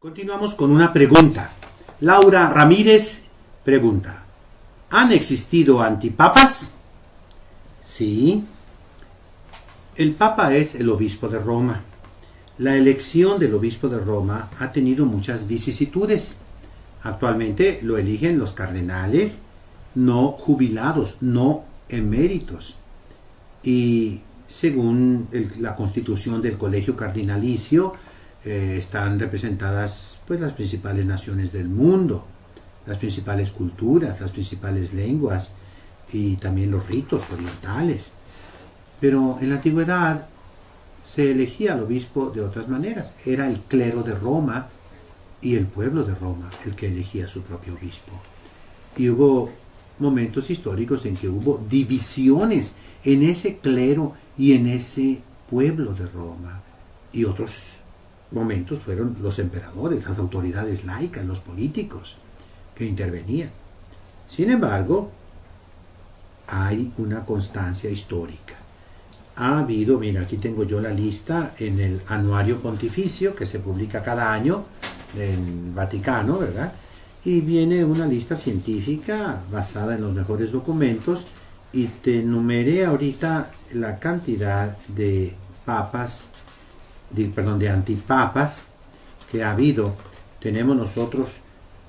Continuamos con una pregunta. Laura Ramírez pregunta: ¿han existido antipapas? Sí. El Papa es el obispo de Roma. La elección del obispo de Roma ha tenido muchas vicisitudes. Actualmente lo eligen los cardenales no jubilados, no eméritos. Y según la constitución del colegio cardinalicio, están representadas pues las principales naciones del mundo, las principales culturas, las principales lenguas y también los ritos orientales. Pero en la antigüedad se elegía al obispo de otras maneras. Era el clero de Roma y el pueblo de Roma el que elegía a su propio obispo. Y hubo momentos históricos en que hubo divisiones en ese clero y en ese pueblo de Roma. Y otros momentos fueron los emperadores, las autoridades laicas, los políticos que intervenían. Sin embargo, hay una constancia histórica. Ha habido, mira, aquí tengo yo la lista en el Anuario Pontificio que se publica cada año en Vaticano, ¿verdad? Y viene una lista científica basada en los mejores documentos y te enumeré ahorita la cantidad de papas, de antipapas que ha habido. Tenemos nosotros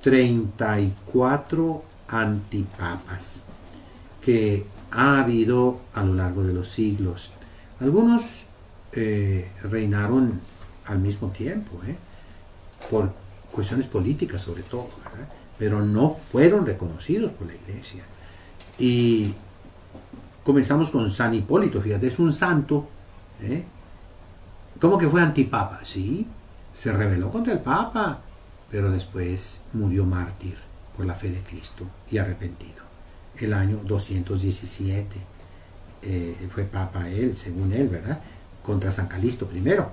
34 antipapas que ha habido a lo largo de los siglos. Algunos reinaron al mismo tiempo, por cuestiones políticas sobre todo, ¿verdad? Pero no fueron reconocidos por la Iglesia. Y comenzamos con San Hipólito, fíjate, es un santo, ¿Cómo que fue antipapa? Sí, se rebeló contra el Papa, pero después murió mártir por la fe de Cristo y arrepentido. El año 217 fue Papa él, según él, ¿verdad? Contra San Calixto primero,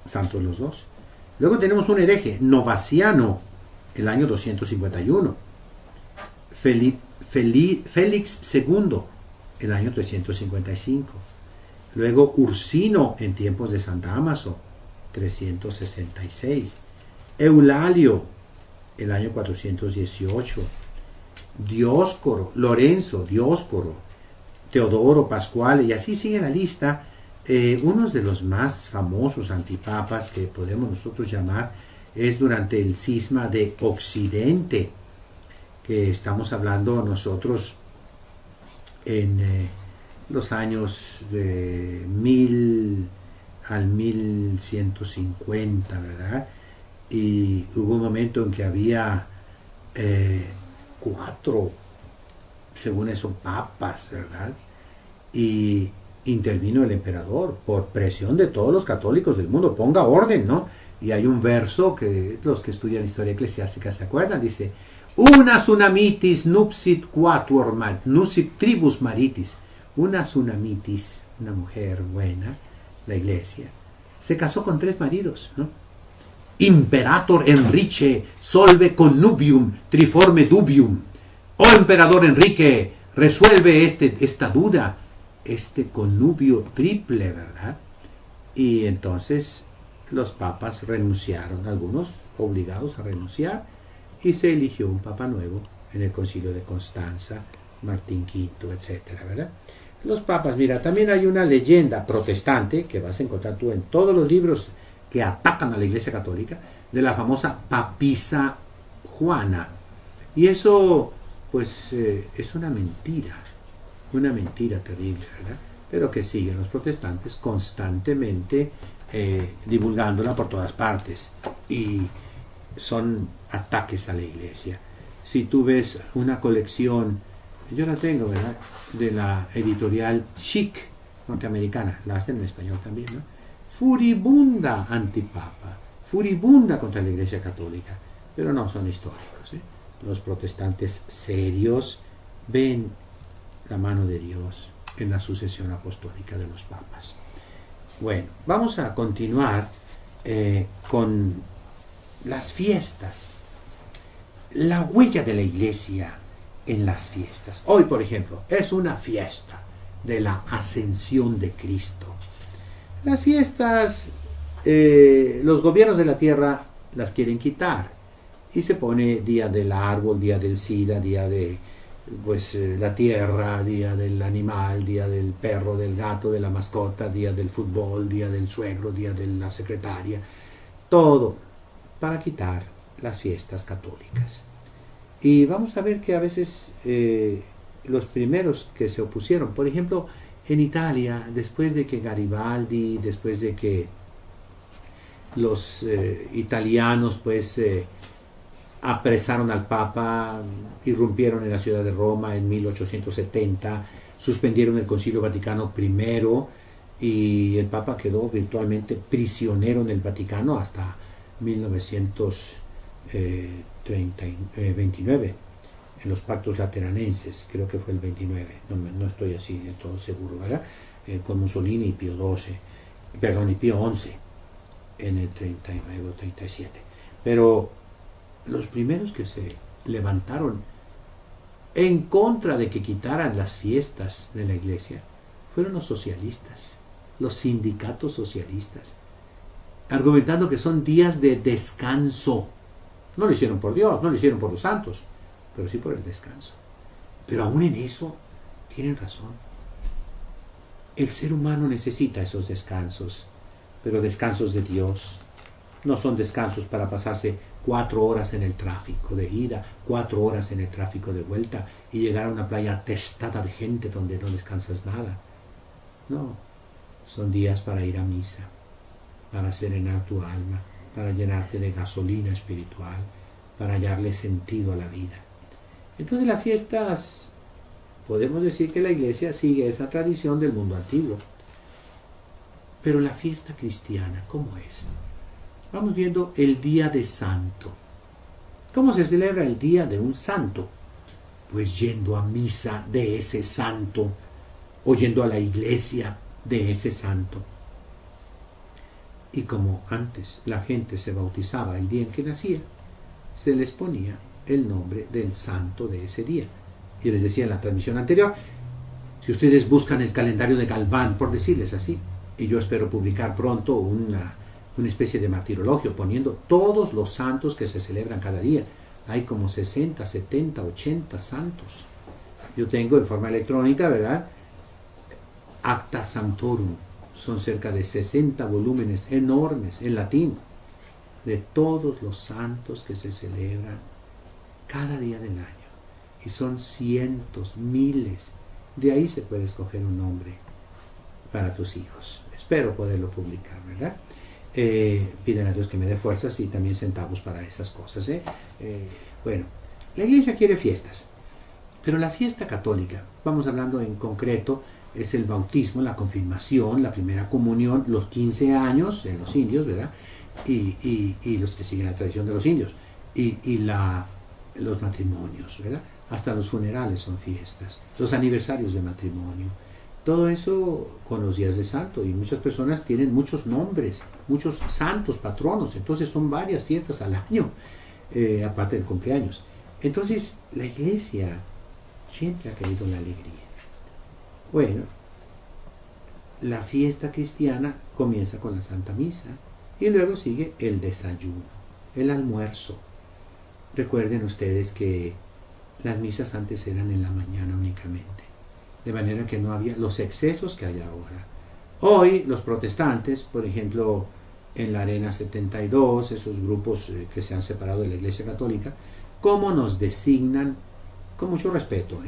santos los dos. Luego tenemos un hereje, Novaciano, el año 251. Félix II, el año 355. Luego Ursino en tiempos de San Dámaso, 366. Eulalio, el año 418. Dioscoro, Lorenzo, Dioscoro, Teodoro, Pascual, y así sigue la lista. Uno de los más famosos antipapas que podemos nosotros llamar es durante el cisma de Occidente, que estamos hablando nosotros en los años de 1000 al 1150, ¿verdad? Y hubo un momento en que había 4, según eso, papas, ¿verdad? Y intervino el emperador por presión de todos los católicos del mundo, ponga orden, ¿no? Y hay un verso que los que estudian historia eclesiástica se acuerdan, dice: una tsunamitis nupsit quatuor nupsit tribus maritis. Una tsunamitis, una mujer buena, la Iglesia, se casó con 3 maridos, ¿no? Imperator Enrique solve connubium triforme dubium. Oh emperador Enrique, resuelve esta duda, este connubio triple, ¿verdad? Y entonces los papas renunciaron, algunos obligados a renunciar, y se eligió un papa nuevo en el concilio de Constanza, Martín V, etcétera, ¿verdad? Los papas, mira, también hay una leyenda protestante que vas a encontrar tú en todos los libros que atacan a la Iglesia Católica, de la famosa papisa Juana. Y eso, pues, es una mentira terrible, ¿verdad? Pero que siguen los protestantes constantemente divulgándola por todas partes. Y son ataques a la Iglesia. Si tú ves una colección, yo la tengo, ¿verdad?, de la editorial Chic norteamericana, la hacen en español también, ¿no? Furibunda antipapa, furibunda contra la Iglesia Católica, pero no son históricos, ¿eh? Los protestantes serios ven la mano de Dios en la sucesión apostólica de los papas. Bueno, vamos a continuar con las fiestas, la huella de la Iglesia en las fiestas. Hoy, por ejemplo, es una fiesta de la ascensión de Cristo. Las fiestas, los gobiernos de la tierra las quieren quitar. Y se pone día del árbol, día del SIDA, día de la tierra, día del animal, día del perro, del gato, de la mascota, día del fútbol, día del suegro, día de la secretaria, todo para quitar las fiestas católicas. Y vamos a ver que a veces los primeros que se opusieron, por ejemplo, en Italia, después de que Garibaldi, después de que los italianos apresaron al Papa, irrumpieron en la ciudad de Roma en 1870, suspendieron el Concilio Vaticano I y el Papa quedó virtualmente prisionero en el Vaticano hasta 1929, en los pactos lateranenses, creo que fue el 29, no estoy así de todo seguro, ¿verdad? Con Mussolini y Pío XII, perdón, y Pío XI en el 39 o 37. Pero los primeros que se levantaron en contra de que quitaran las fiestas de la iglesia fueron los socialistas, los sindicatos socialistas, argumentando que son días de descanso. No lo hicieron por Dios, no lo hicieron por los santos, pero sí por el descanso. Pero aún en eso tienen razón. El ser humano necesita esos descansos, pero descansos de Dios. No son descansos para pasarse 4 horas en el tráfico de ida, 4 horas en el tráfico de vuelta y llegar a una playa atestada de gente donde no descansas nada. No, son días para ir a misa, para serenar tu alma, para llenarte de gasolina espiritual, para hallarle sentido a la vida. Entonces las fiestas, podemos decir que la iglesia sigue esa tradición del mundo antiguo. Pero la fiesta cristiana, ¿cómo es? Vamos viendo el día de santo. ¿Cómo se celebra el día de un santo? Pues yendo a misa de ese santo, o yendo a la iglesia de ese santo. Y como antes la gente se bautizaba el día en que nacía, se les ponía el nombre del santo de ese día. Y les decía en la transmisión anterior, si ustedes buscan el calendario de Galván, por decirles así, y yo espero publicar pronto una especie de martirologio poniendo todos los santos que se celebran cada día. Hay como 60, 70, 80 santos. Yo tengo en forma electrónica, ¿verdad? Acta Sanctorum. Son cerca de 60 volúmenes enormes en latín de todos los santos que se celebran cada día del año. Y son cientos, miles. De ahí se puede escoger un nombre para tus hijos. Espero poderlo publicar, ¿verdad? Piden a Dios que me dé fuerzas y también centavos para esas cosas. Bueno, la iglesia quiere fiestas, pero la fiesta católica, vamos hablando en concreto, es el bautismo, la confirmación, la primera comunión, los 15 años en los indios, ¿verdad? Y los que siguen la tradición de los indios, y los matrimonios, ¿verdad? Hasta los funerales son fiestas, los aniversarios de matrimonio. Todo eso con los días de santo, y muchas personas tienen muchos nombres, muchos santos, patronos, entonces son varias fiestas al año, aparte del cumpleaños. Entonces la iglesia siempre ha querido la alegría. Bueno, la fiesta cristiana comienza con la Santa Misa y luego sigue el desayuno, el almuerzo. Recuerden ustedes que las misas antes eran en la mañana únicamente, de manera que no había los excesos que hay ahora. Hoy los protestantes, por ejemplo, en la Arena 72, esos grupos que se han separado de la Iglesia Católica, ¿cómo nos designan? Con mucho respeto,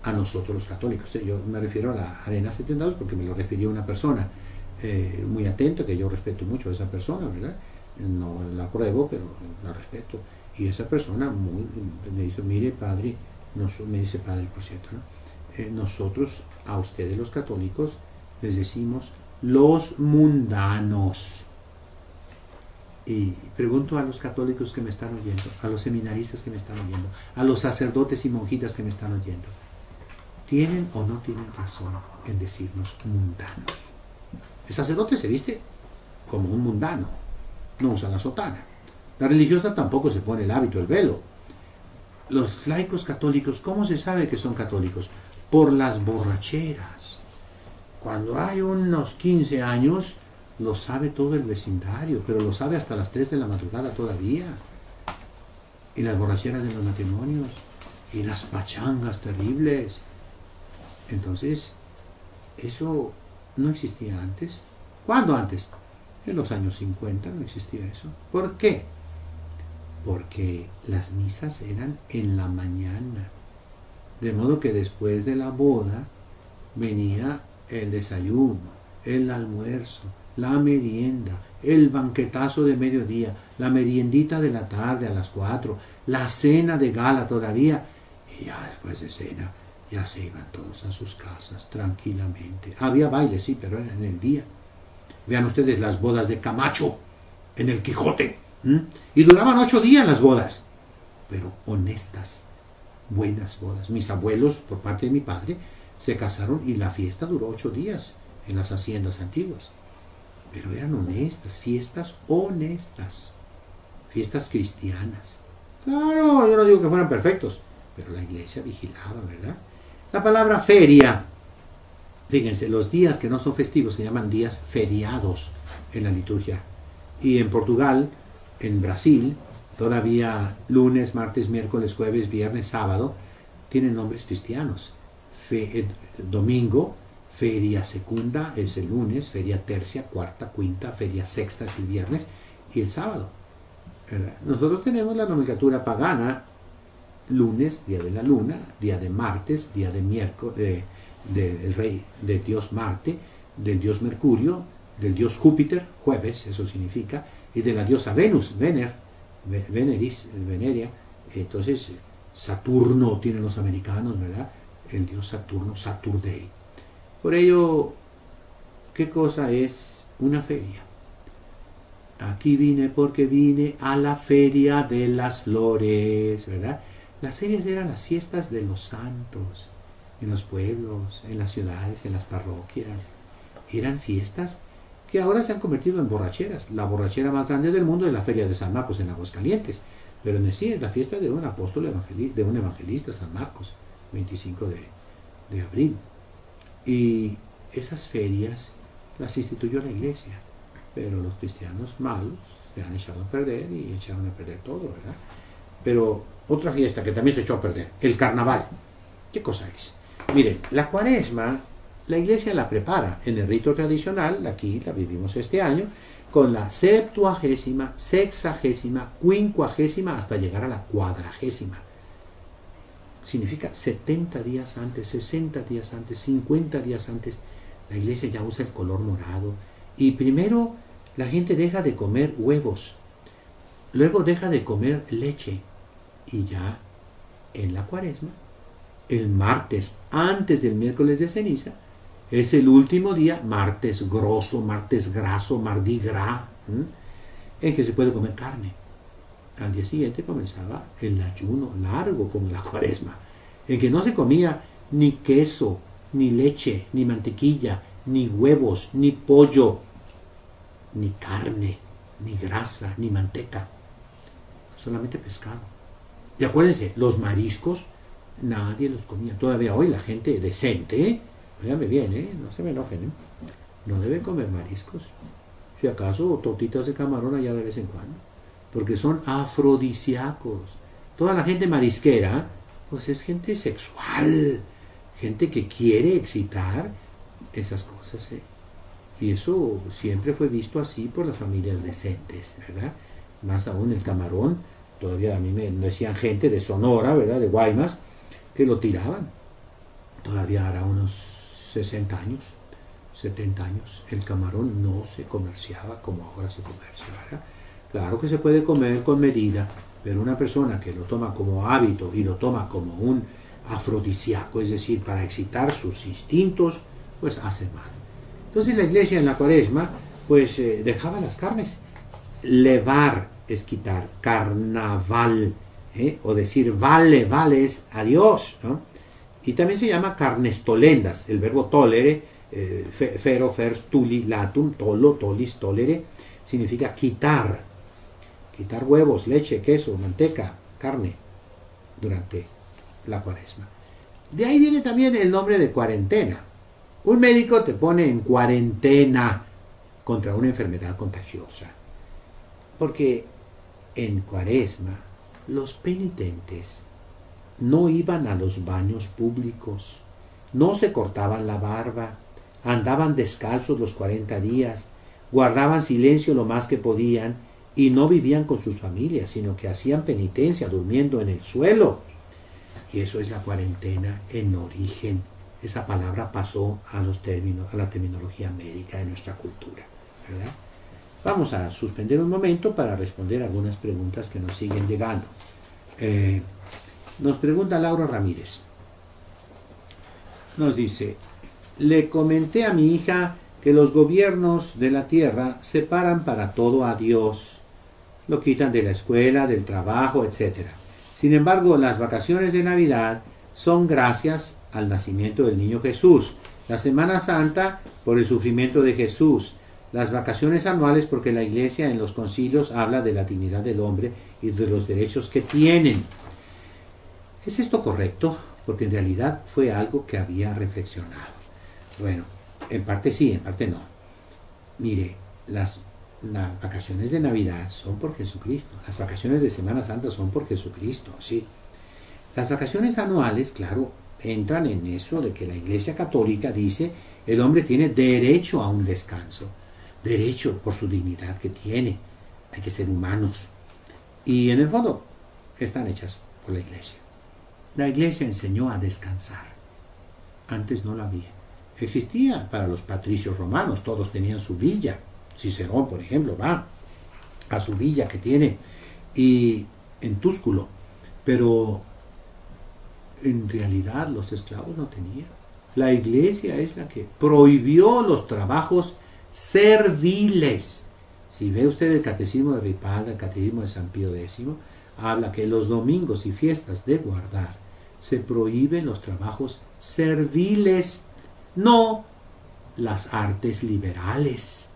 a nosotros los católicos. Yo me refiero a la Arena 72 porque me lo refirió una persona muy atenta, que yo respeto mucho a esa persona, ¿verdad? No la apruebo, pero la respeto. Y esa persona me dijo, mire padre, me dice padre por cierto, ¿no? Nosotros a ustedes los católicos les decimos los mundanos. Y pregunto a los católicos que me están oyendo, a los seminaristas que me están oyendo, a los sacerdotes y monjitas que me están oyendo, ¿tienen o no tienen razón en decirnos mundanos? El sacerdote se viste como un mundano, no usa la sotana. La religiosa tampoco se pone el hábito, el velo. Los laicos católicos, ¿cómo se sabe que son católicos? Por las borracheras. Cuando hay unos 15 años, lo sabe todo el vecindario, pero lo sabe hasta las 3 de la madrugada todavía. Y las borracheras de los matrimonios, y las pachangas terribles. Entonces, eso no existía antes. ¿Cuándo antes? En los años 50 no existía eso. ¿Por qué? Porque las misas eran en la mañana. De modo que después de la boda venía el desayuno, el almuerzo, la merienda, el banquetazo de mediodía, la meriendita de la tarde a las 4, la cena de gala todavía. Y ya después de cena ya se iban todos a sus casas tranquilamente. Había baile, sí, pero era en el día. Vean ustedes las bodas de Camacho en el Quijote. Y duraban 8 días las bodas, pero honestas, buenas bodas. Mis abuelos, por parte de mi padre, se casaron y la fiesta duró 8 días en las haciendas antiguas. Pero eran honestas, fiestas honestas, fiestas cristianas. Claro, yo no digo que fueran perfectos, pero la iglesia vigilaba, ¿verdad? La palabra feria, fíjense, los días que no son festivos se llaman días feriados en la liturgia. Y en Portugal, en Brasil, todavía lunes, martes, miércoles, jueves, viernes, sábado, tienen nombres cristianos. Domingo, feria secunda es el lunes, feria tercia, cuarta, quinta, feria sexta es el viernes y el sábado. Nosotros tenemos la nomenclatura pagana: lunes, día de la luna; día de martes, día de miércoles, del rey, de Dios Marte; del dios Mercurio; del dios Júpiter, jueves, eso significa, y de la diosa Venus, Veneris, Veneria. Entonces, Saturno tienen los americanos, ¿verdad? El dios Saturno, Saturday. Por ello, ¿qué cosa es una feria? Aquí vine porque vine a la feria de las flores, ¿verdad? Las ferias eran las fiestas de los santos, en los pueblos, en las ciudades, en las parroquias. Eran fiestas que ahora se han convertido en borracheras. La borrachera más grande del mundo es la feria de San Marcos en Aguascalientes, pero en sí es la fiesta de un apóstol de un evangelista, San Marcos, 25 de abril. Y esas ferias las instituyó la iglesia, pero los cristianos malos se han echado a perder y echaron a perder todo, ¿verdad? Pero otra fiesta que también se echó a perder, el carnaval. ¿Qué cosa es? Miren, la cuaresma, la iglesia la prepara en el rito tradicional, aquí la vivimos este año, con la 70ª, 60ª, 50ª, hasta llegar a la 40ª. Significa 70 días antes, 60 días antes, 50 días antes, la iglesia ya usa el color morado. Y primero la gente deja de comer huevos, luego deja de comer leche, y ya en la cuaresma, el martes antes del miércoles de ceniza, es el último día, martes grosso, martes graso, mardi gras, en que se puede comer carne. Al día siguiente comenzaba el ayuno largo como la cuaresma, en que no se comía ni queso, ni leche, ni mantequilla, ni huevos, ni pollo, ni carne, ni grasa, ni manteca, solamente pescado. Y acuérdense, los mariscos nadie los comía. Todavía hoy la gente decente, óigame bien, no se me enojen, no debe comer mariscos. Si acaso tortitas de camarón allá de vez en cuando, porque son afrodisíacos. Toda la gente marisquera, pues es gente sexual, gente que quiere excitar esas cosas, Y eso siempre fue visto así por las familias decentes, ¿verdad? Más aún el camarón, todavía a mí me decían gente de Sonora, ¿verdad? De Guaymas, que lo tiraban. Todavía hará unos 60 años, 70 años, el camarón no se comerciaba como ahora se comercia, ¿verdad? Claro que se puede comer con medida, pero una persona que lo toma como hábito y lo toma como un afrodisíaco, es decir, para excitar sus instintos, pues hace mal. Entonces la iglesia en la cuaresma, pues dejaba las carnes. Levar es quitar, carnaval, o decir vale, vale es adiós, ¿no? Y también se llama carnestolendas, el verbo tolere, fero, fers, tuli, latum, tolo, tolis, tolere, significa quitar huevos, leche, queso, manteca, carne, durante la cuaresma. De ahí viene también el nombre de cuarentena. Un médico te pone en cuarentena contra una enfermedad contagiosa. Porque en Cuaresma los penitentes no iban a los baños públicos, no se cortaban la barba, andaban descalzos los 40 días, guardaban silencio lo más que podían y no vivían con sus familias, sino que hacían penitencia durmiendo en el suelo. Y eso es la cuarentena en origen. Esa palabra pasó a la terminología médica de nuestra cultura, ¿verdad? Vamos a suspender un momento para responder algunas preguntas que nos siguen llegando. Nos pregunta Laura Ramírez. Nos dice: le comenté a mi hija que los gobiernos de la tierra separan para todo a Dios. Lo quitan de la escuela, del trabajo, etc. Sin embargo, las vacaciones de Navidad son gracias al nacimiento del niño Jesús. La Semana Santa por el sufrimiento de Jesús. Las vacaciones anuales porque la Iglesia en los concilios habla de la dignidad del hombre y de los derechos que tienen. ¿Es esto correcto? Porque en realidad fue algo que había reflexionado. Bueno, en parte sí, en parte no. Mire, las vacaciones de Navidad son por Jesucristo. Las vacaciones de Semana Santa son por Jesucristo, sí. Las vacaciones anuales, claro, entran en eso de que la Iglesia Católica dice el hombre tiene derecho a un descanso. Derecho por su dignidad que tiene. Hay que ser humanos. Y en el fondo están hechas por la Iglesia. La Iglesia enseñó a descansar. Antes no la había. Existía para los patricios romanos, todos tenían su villa. Cicerón, por ejemplo, va a su villa que tiene y en Túsculo, pero en realidad los esclavos no tenían. La Iglesia es la que prohibió los trabajos serviles. Si ve usted el Catecismo de Ripalda, el Catecismo de San Pío X, habla que los domingos y fiestas de guardar se prohíben los trabajos serviles, no las artes liberales.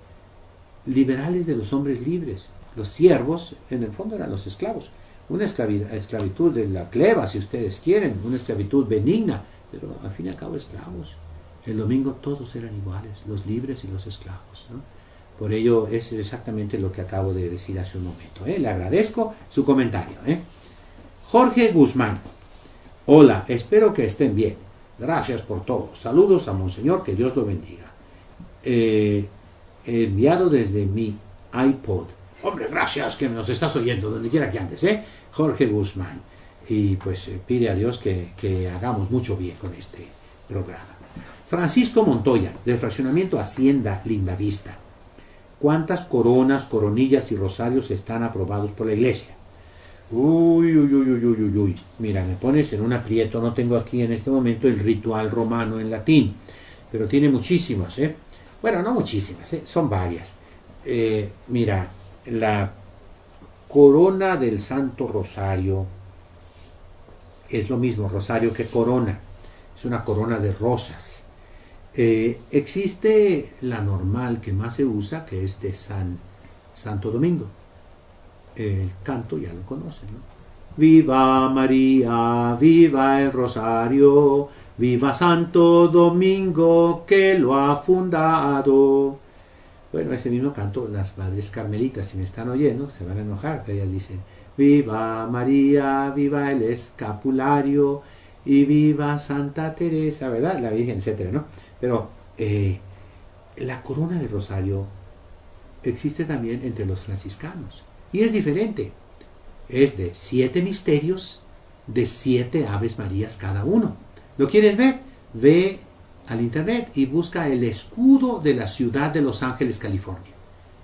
Liberales de los hombres libres. Los siervos, en el fondo, eran los esclavos. Una esclavitud de la cleva, si ustedes quieren, una esclavitud benigna, pero al fin y al cabo esclavos. El domingo todos eran iguales, los libres y los esclavos, ¿no? Por ello es exactamente lo que acabo de decir hace un momento. Le agradezco su comentario. Jorge Guzmán. Hola, espero que estén bien. Gracias por todo. Saludos a Monseñor, que Dios lo bendiga. Enviado desde mi iPod. Hombre, gracias que nos estás oyendo donde quiera que andes, Jorge Guzmán. Y pues pide a Dios que hagamos mucho bien con este programa. Francisco Montoya, del fraccionamiento Hacienda Lindavista. ¿Cuántas coronas, coronillas y rosarios están aprobados por la Iglesia? Uy. Mira, me pones en un aprieto. No tengo aquí en este momento el ritual romano en latín, pero tiene muchísimas, Bueno, no muchísimas, son varias. Mira, la corona del Santo Rosario es lo mismo, rosario que corona. Es una corona de rosas. Existe la normal que más se usa, que es de Santo Domingo. El canto ya lo conocen, ¿no? Viva María, viva el Rosario, viva Santo Domingo que lo ha fundado. Bueno, ese mismo canto, las madres carmelitas, si me están oyendo, se van a enojar, pero ellas dicen: viva María, viva el escapulario y viva Santa Teresa, ¿verdad? La Virgen, etcétera, ¿no? Pero la corona de rosario existe también entre los franciscanos y es diferente. Es de 7 misterios, de 7 Aves Marías cada uno. ¿Lo quieres ver? Ve al internet y busca el escudo de la ciudad de Los Ángeles, California,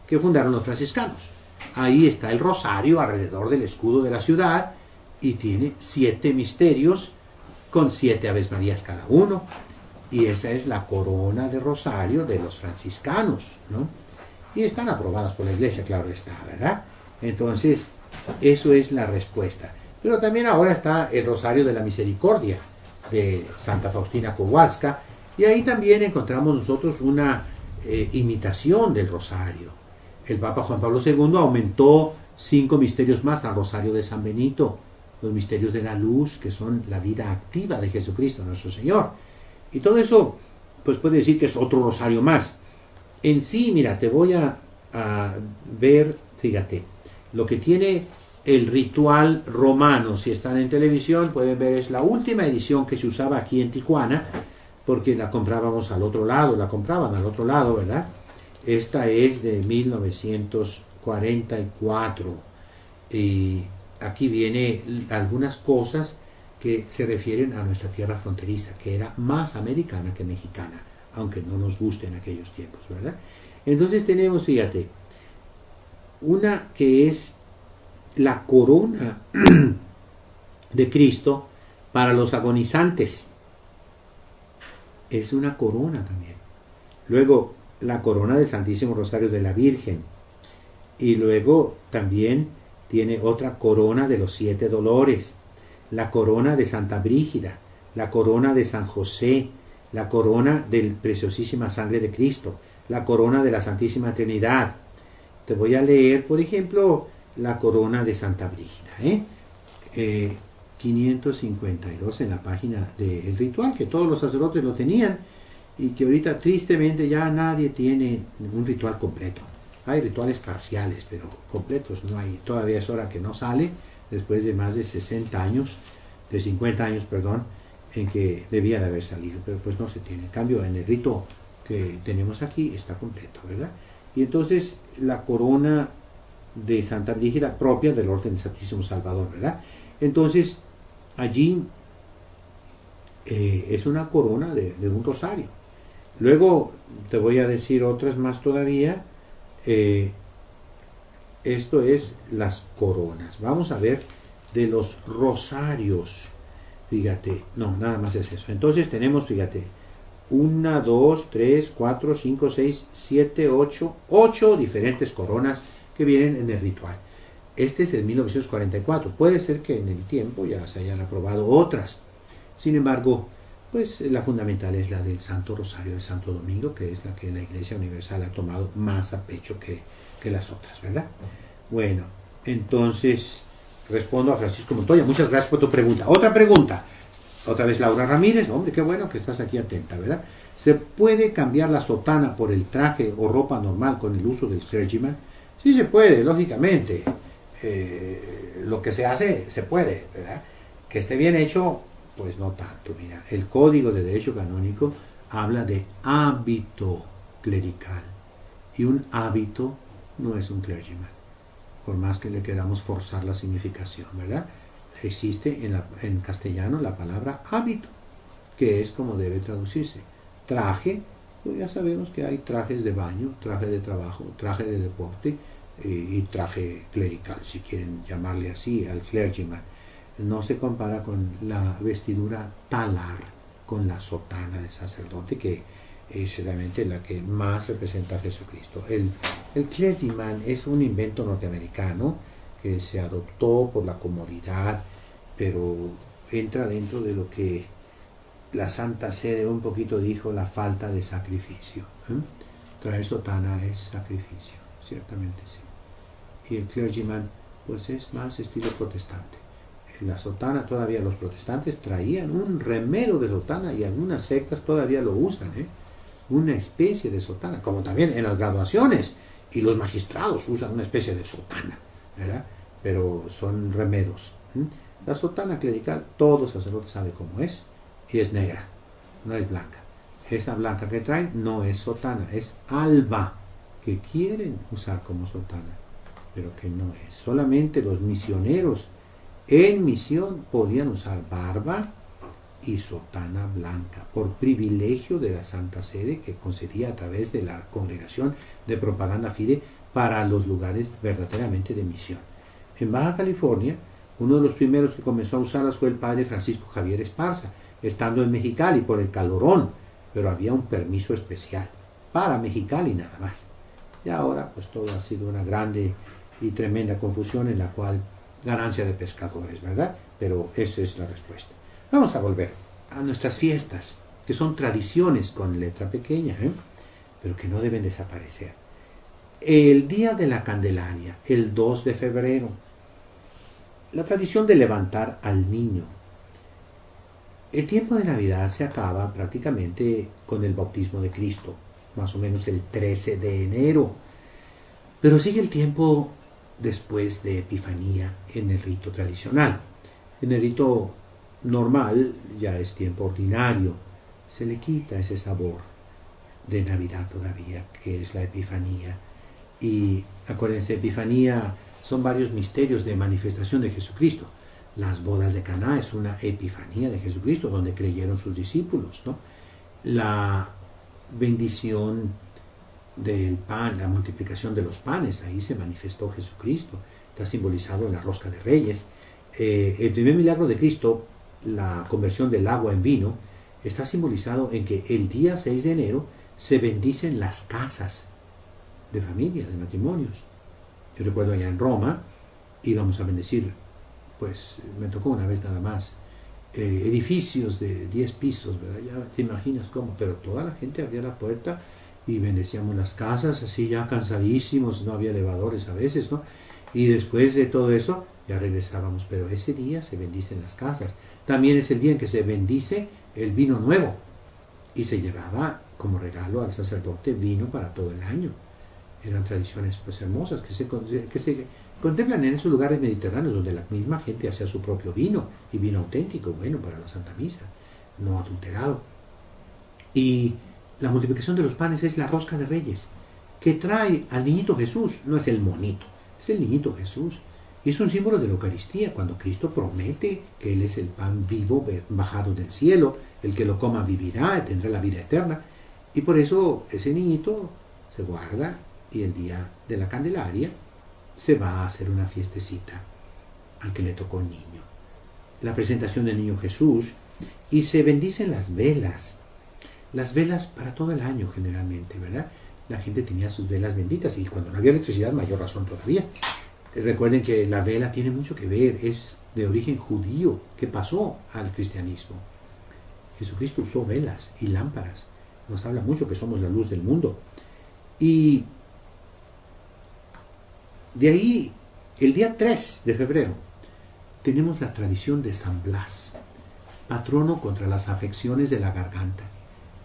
que fundaron los franciscanos. Ahí está el rosario alrededor del escudo de la ciudad y tiene 7 misterios con 7 Aves Marías cada uno. Y esa es la corona de rosario de los franciscanos, ¿no? Y están aprobadas por la Iglesia, claro está, ¿verdad? Entonces, eso es la respuesta. Pero también ahora está el Rosario de la Misericordia de Santa Faustina Kowalska, y ahí también encontramos nosotros una imitación del Rosario. El Papa Juan Pablo II aumentó 5 misterios más al Rosario de San Benito, los misterios de la luz, que son la vida activa de Jesucristo, nuestro Señor. Y todo eso, pues puede decir que es otro rosario más. En sí, mira, te voy a ver, fíjate, lo que tiene el ritual romano. Si están en televisión, pueden ver, es la última edición que se usaba aquí en Tijuana, porque la comprábamos al otro lado, la compraban al otro lado, ¿verdad? Esta es de 1944 y aquí viene algunas cosas que se refieren a nuestra tierra fronteriza, que era más americana que mexicana, aunque no nos guste en aquellos tiempos, ¿verdad? Entonces tenemos, fíjate, una que es la corona de Cristo para los agonizantes. Es una corona también. Luego, la corona del Santísimo Rosario de la Virgen. Y luego también tiene otra corona de los 7 dolores. La corona de Santa Brígida. La corona de San José. La corona de la preciosísima sangre de Cristo. La corona de la Santísima Trinidad. Te voy a leer, por ejemplo, la corona de Santa Brígida. 552 en la página del ritual, que todos los sacerdotes lo tenían y que ahorita tristemente ya nadie tiene un ritual completo. Hay rituales parciales, pero completos no hay. Todavía es hora que no sale, después de más de 60 años, de 50 años, perdón, en que debía de haber salido, pero pues no se tiene. En cambio, en el rito que tenemos aquí está completo, ¿verdad? Y entonces la corona de Santa Brígida propia del Orden del Santísimo Salvador, ¿verdad? Entonces, allí es una corona de un rosario. Luego te voy a decir otras más todavía. Esto es las coronas. Vamos a ver de los rosarios. Fíjate, no, nada más es eso. Entonces tenemos, fíjate, 1, 2, 3, 4, 5, 6, 7, 8 diferentes coronas que vienen en el ritual. Este es el 1944. Puede ser que en el tiempo ya se hayan aprobado otras. Sin embargo, pues la fundamental es la del Santo Rosario de Santo Domingo, que es la que la Iglesia Universal ha tomado más a pecho que las otras, ¿verdad? Bueno, entonces respondo a Francisco Montoya. Muchas gracias por tu pregunta. Otra pregunta. Otra vez Laura Ramírez. Hombre, qué bueno que estás aquí atenta, ¿verdad? ¿Se puede cambiar la sotana por el traje o ropa normal con el uso del clergyman? Sí se puede, lógicamente. Lo que se hace, se puede, ¿verdad? Que esté bien hecho, pues no tanto. Mira, el Código de Derecho Canónico habla de hábito clerical. Y un hábito no es un clergyman, por más que le queramos forzar la significación, ¿verdad? Existe en castellano la palabra hábito, que es como debe traducirse. Traje, pues ya sabemos que hay trajes de baño, traje de trabajo, traje de deporte y traje clerical, si quieren llamarle así, al clergyman. No se compara con la vestidura talar, con la sotana de sacerdote, que es realmente la que más representa a Jesucristo. El clergyman es un invento norteamericano que se adoptó por la comodidad, pero entra dentro de lo que la Santa Sede un poquito dijo, la falta de sacrificio. Traer sotana es sacrificio, ciertamente sí. Y el clergyman, pues es más estilo protestante. En la sotana todavía los protestantes traían un remero de sotana y algunas sectas todavía lo usan, una especie de sotana, como también en las graduaciones, y los magistrados usan una especie de sotana, ¿verdad? Pero son remeros. La sotana clerical, todo sacerdote sabe cómo es, y es negra, no es blanca. Esta blanca que traen no es sotana, es alba, que quieren usar como sotana, pero que no es. Solamente los misioneros en misión podían usar barba y sotana blanca, por privilegio de la Santa Sede que concedía a través de la Congregación de Propaganda Fide para los lugares verdaderamente de misión. En Baja California, uno de los primeros que comenzó a usarlas fue el padre Francisco Javier Esparza, estando en Mexicali por el calorón, pero había un permiso especial para Mexicali nada más. Y ahora pues todo ha sido una grande y tremenda confusión en la cual ganancia de pescadores, ¿verdad? Pero esa es la respuesta. Vamos a volver a nuestras fiestas, que son tradiciones con letra pequeña, pero que no deben desaparecer. El día de la Candelaria, el 2 de febrero, la tradición de levantar al niño. El tiempo de Navidad se acaba prácticamente con el bautismo de Cristo. más o menos el 13 de enero. Pero sigue el tiempo después de Epifanía en el rito tradicional. En el rito normal ya es tiempo ordinario, se le quita ese sabor de Navidad todavía, que es la Epifanía. Y acuérdense, Epifanía son varios misterios de manifestación de Jesucristo. Las bodas de Caná es una epifanía de Jesucristo, donde creyeron sus discípulos, ¿no? La bendición del pan, la multiplicación de los panes, ahí se manifestó Jesucristo, está simbolizado en la rosca de Reyes. El primer milagro de Cristo, la conversión del agua en vino, está simbolizado en que el día 6 de enero se bendicen las casas de familia, de matrimonios. Yo recuerdo allá en Roma, íbamos a bendecir, pues me tocó una vez nada más, edificios de 10 pisos, ¿verdad? Ya te imaginas cómo, pero toda la gente abría la puerta y bendecíamos las casas, así ya cansadísimos, no había elevadores a veces, ¿no? Y después de todo eso, ya regresábamos, pero ese día se bendicen las casas. También es el día en que se bendice el vino nuevo, y se llevaba como regalo al sacerdote vino para todo el año. Eran tradiciones pues hermosas que se contemplan en esos lugares mediterráneos donde la misma gente hacía su propio vino, y vino auténtico, bueno, para la Santa Misa, no adulterado. Y la multiplicación de los panes es la rosca de Reyes, que trae al niñito Jesús, no es el monito, es el niñito Jesús. Y es un símbolo de la Eucaristía, cuando Cristo promete que Él es el pan vivo bajado del cielo, el que lo coma vivirá y tendrá la vida eterna. Y por eso ese niñito se guarda, y el día de la Candelaria se va a hacer una fiestecita al que le tocó el niño. La presentación del niño Jesús, y se bendicen las velas para todo el año generalmente, ¿verdad? La gente tenía sus velas benditas, y cuando no había electricidad, mayor razón todavía. Recuerden que la vela tiene mucho que ver, es de origen judío, que pasó al cristianismo. Jesucristo usó velas y lámparas, nos habla mucho que somos la luz del mundo. Y de ahí, el día 3 de febrero, tenemos la tradición de San Blas, patrono contra las afecciones de la garganta.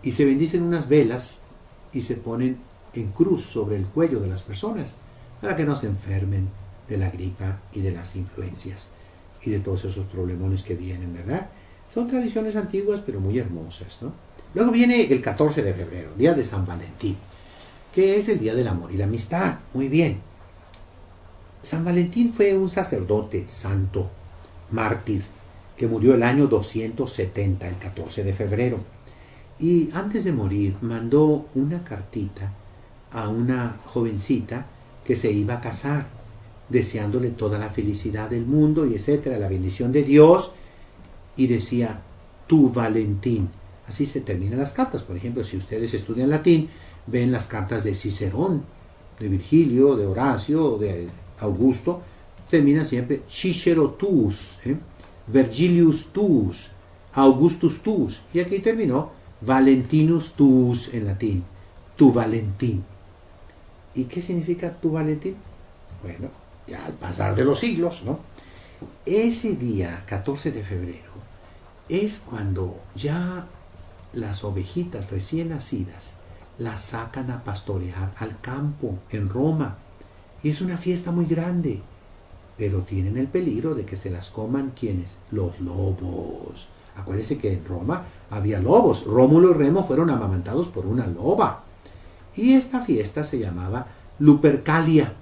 Y se bendicen unas velas y se ponen en cruz sobre el cuello de las personas para que no se enfermen de la gripa y de las influencias y de todos esos problemones que vienen, ¿verdad? Son tradiciones antiguas pero muy hermosas, ¿no? Luego viene el 14 de febrero, día de San Valentín, que es el día del amor y la amistad. Muy bien. San Valentín fue un sacerdote santo, mártir, que murió el año 270, el 14 de febrero. Y antes de morir mandó una cartita a una jovencita que se iba a casar, deseándole toda la felicidad del mundo y etcétera, la bendición de Dios, y decía, tu Valentín. Así se terminan las cartas. Por ejemplo, si ustedes estudian latín, ven las cartas de Cicerón, de Virgilio, de Horacio, de Augusto, termina siempre Cicero tuus, Vergilius tuus, Augustus tuus, y aquí terminó Valentinus tuus en latín, tu Valentín. ¿Y qué significa tu Valentín? Bueno, ya al pasar de los siglos, ¿no? Ese día, 14 de febrero, es cuando ya las ovejitas recién nacidas las sacan a pastorear al campo en Roma. Y es una fiesta muy grande, pero tienen el peligro de que se las coman, ¿quiénes? Los lobos. Acuérdense que en Roma había lobos. Rómulo y Remo fueron amamantados por una loba. Y esta fiesta se llamaba Lupercalia,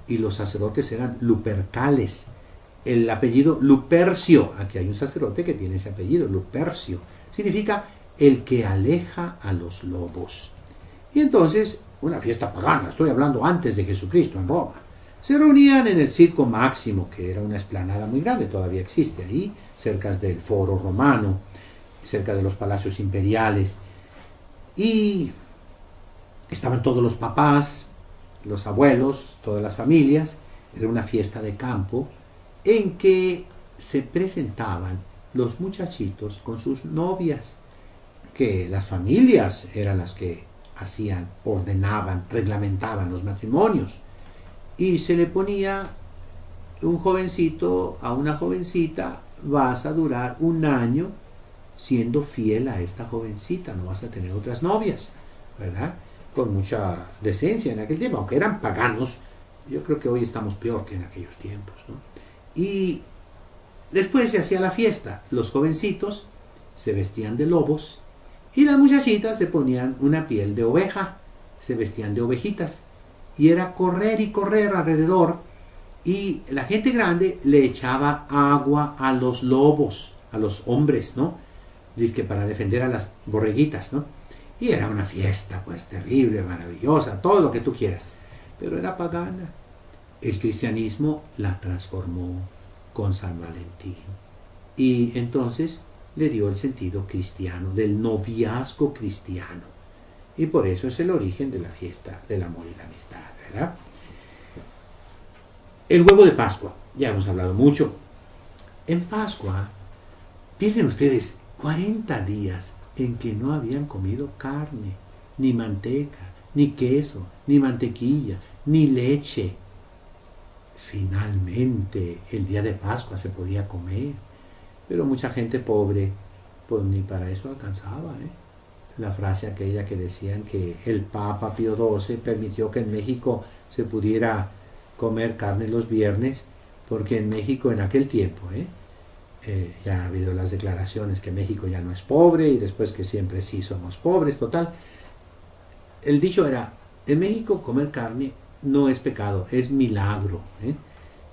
y los sacerdotes eran Lupercales. El apellido Lupercio, aquí hay un sacerdote que tiene ese apellido, Lupercio, significa el que aleja a los lobos. Y entonces, una fiesta pagana, estoy hablando antes de Jesucristo en Roma, se reunían en el Circo Máximo, que era una explanada muy grande, todavía existe ahí, cerca del Foro Romano, cerca de los palacios imperiales, y estaban todos los papás, los abuelos, todas las familias. Era una fiesta de campo en que se presentaban los muchachitos con sus novias, que las familias eran las que hacían, ordenaban, reglamentaban los matrimonios, y se le ponía un jovencito a una jovencita, vas a durar un año siendo fiel a esta jovencita, no vas a tener otras novias, ¿verdad? con mucha decencia en aquel tiempo, aunque eran paganos. Yo creo que hoy estamos peor que en aquellos tiempos, ¿no? Y después se hacía la fiesta. Los jovencitos se vestían de lobos y las muchachitas se ponían una piel de oveja, se vestían de ovejitas. Y era correr y correr alrededor, y la gente grande le echaba agua a los lobos, a los hombres, ¿no? Dice que para defender a las borreguitas, ¿no? Y era una fiesta, pues, terrible, maravillosa, todo lo que tú quieras. Pero era pagana. El cristianismo la transformó con San Valentín. Y entonces le dio el sentido cristiano, del noviazgo cristiano. Y por eso es el origen de la fiesta del amor y la amistad, ¿verdad? El huevo de Pascua, ya hemos hablado mucho. En Pascua, piensen ustedes, 40 días en que no habían comido carne, ni manteca, ni queso, ni mantequilla, ni leche. Finalmente, el día de Pascua se podía comer, pero mucha gente pobre, pues ni para eso alcanzaba, ¿eh? La frase aquella que decían que el Papa Pío XII permitió que en México se pudiera comer carne los viernes, porque en México en aquel tiempo, ya ha habido las declaraciones que México ya no es pobre y después que siempre sí somos pobres, total. El dicho era, en México comer carne no es pecado, es milagro.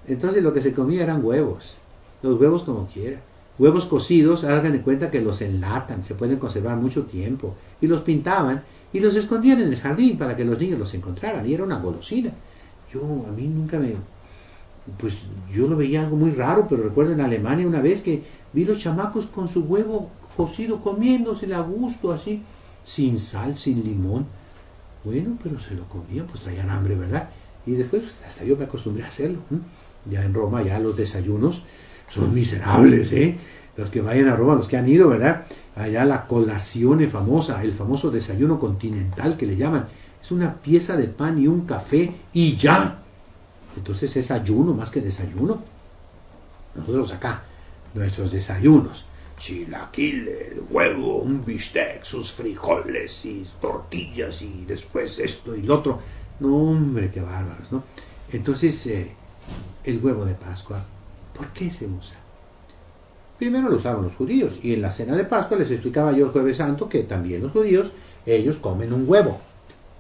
Entonces lo que se comía eran huevos, los huevos como quiera. Huevos cocidos, hagan de cuenta que los enlatan, se pueden conservar mucho tiempo, y los pintaban y los escondían en el jardín para que los niños los encontraran, y era una golosina. A mí nunca pues yo lo veía algo muy raro, pero recuerdo en Alemania una vez que vi los chamacos con su huevo cocido comiéndoselo a gusto, así, sin sal, sin limón. Bueno, pero se lo comían, pues traían hambre, ¿verdad? Y después hasta yo me acostumbré a hacerlo. Ya en Roma ya los desayunos son miserables, Los que vayan a Roma, los que han ido, ¿verdad? Allá la colazione famosa, el famoso desayuno continental que le llaman, es una pieza de pan y un café y ya. Entonces es ayuno más que desayuno. Nosotros acá, nuestros desayunos, chilaquiles, huevo, un bistec, sus frijoles y tortillas y después esto y lo otro. No, hombre, qué bárbaros, ¿no? Entonces, el huevo de Pascua, ¿por qué se usa? Primero lo usaban los judíos, y en la cena de Pascua les explicaba yo el Jueves Santo que también los judíos, ellos comen un huevo,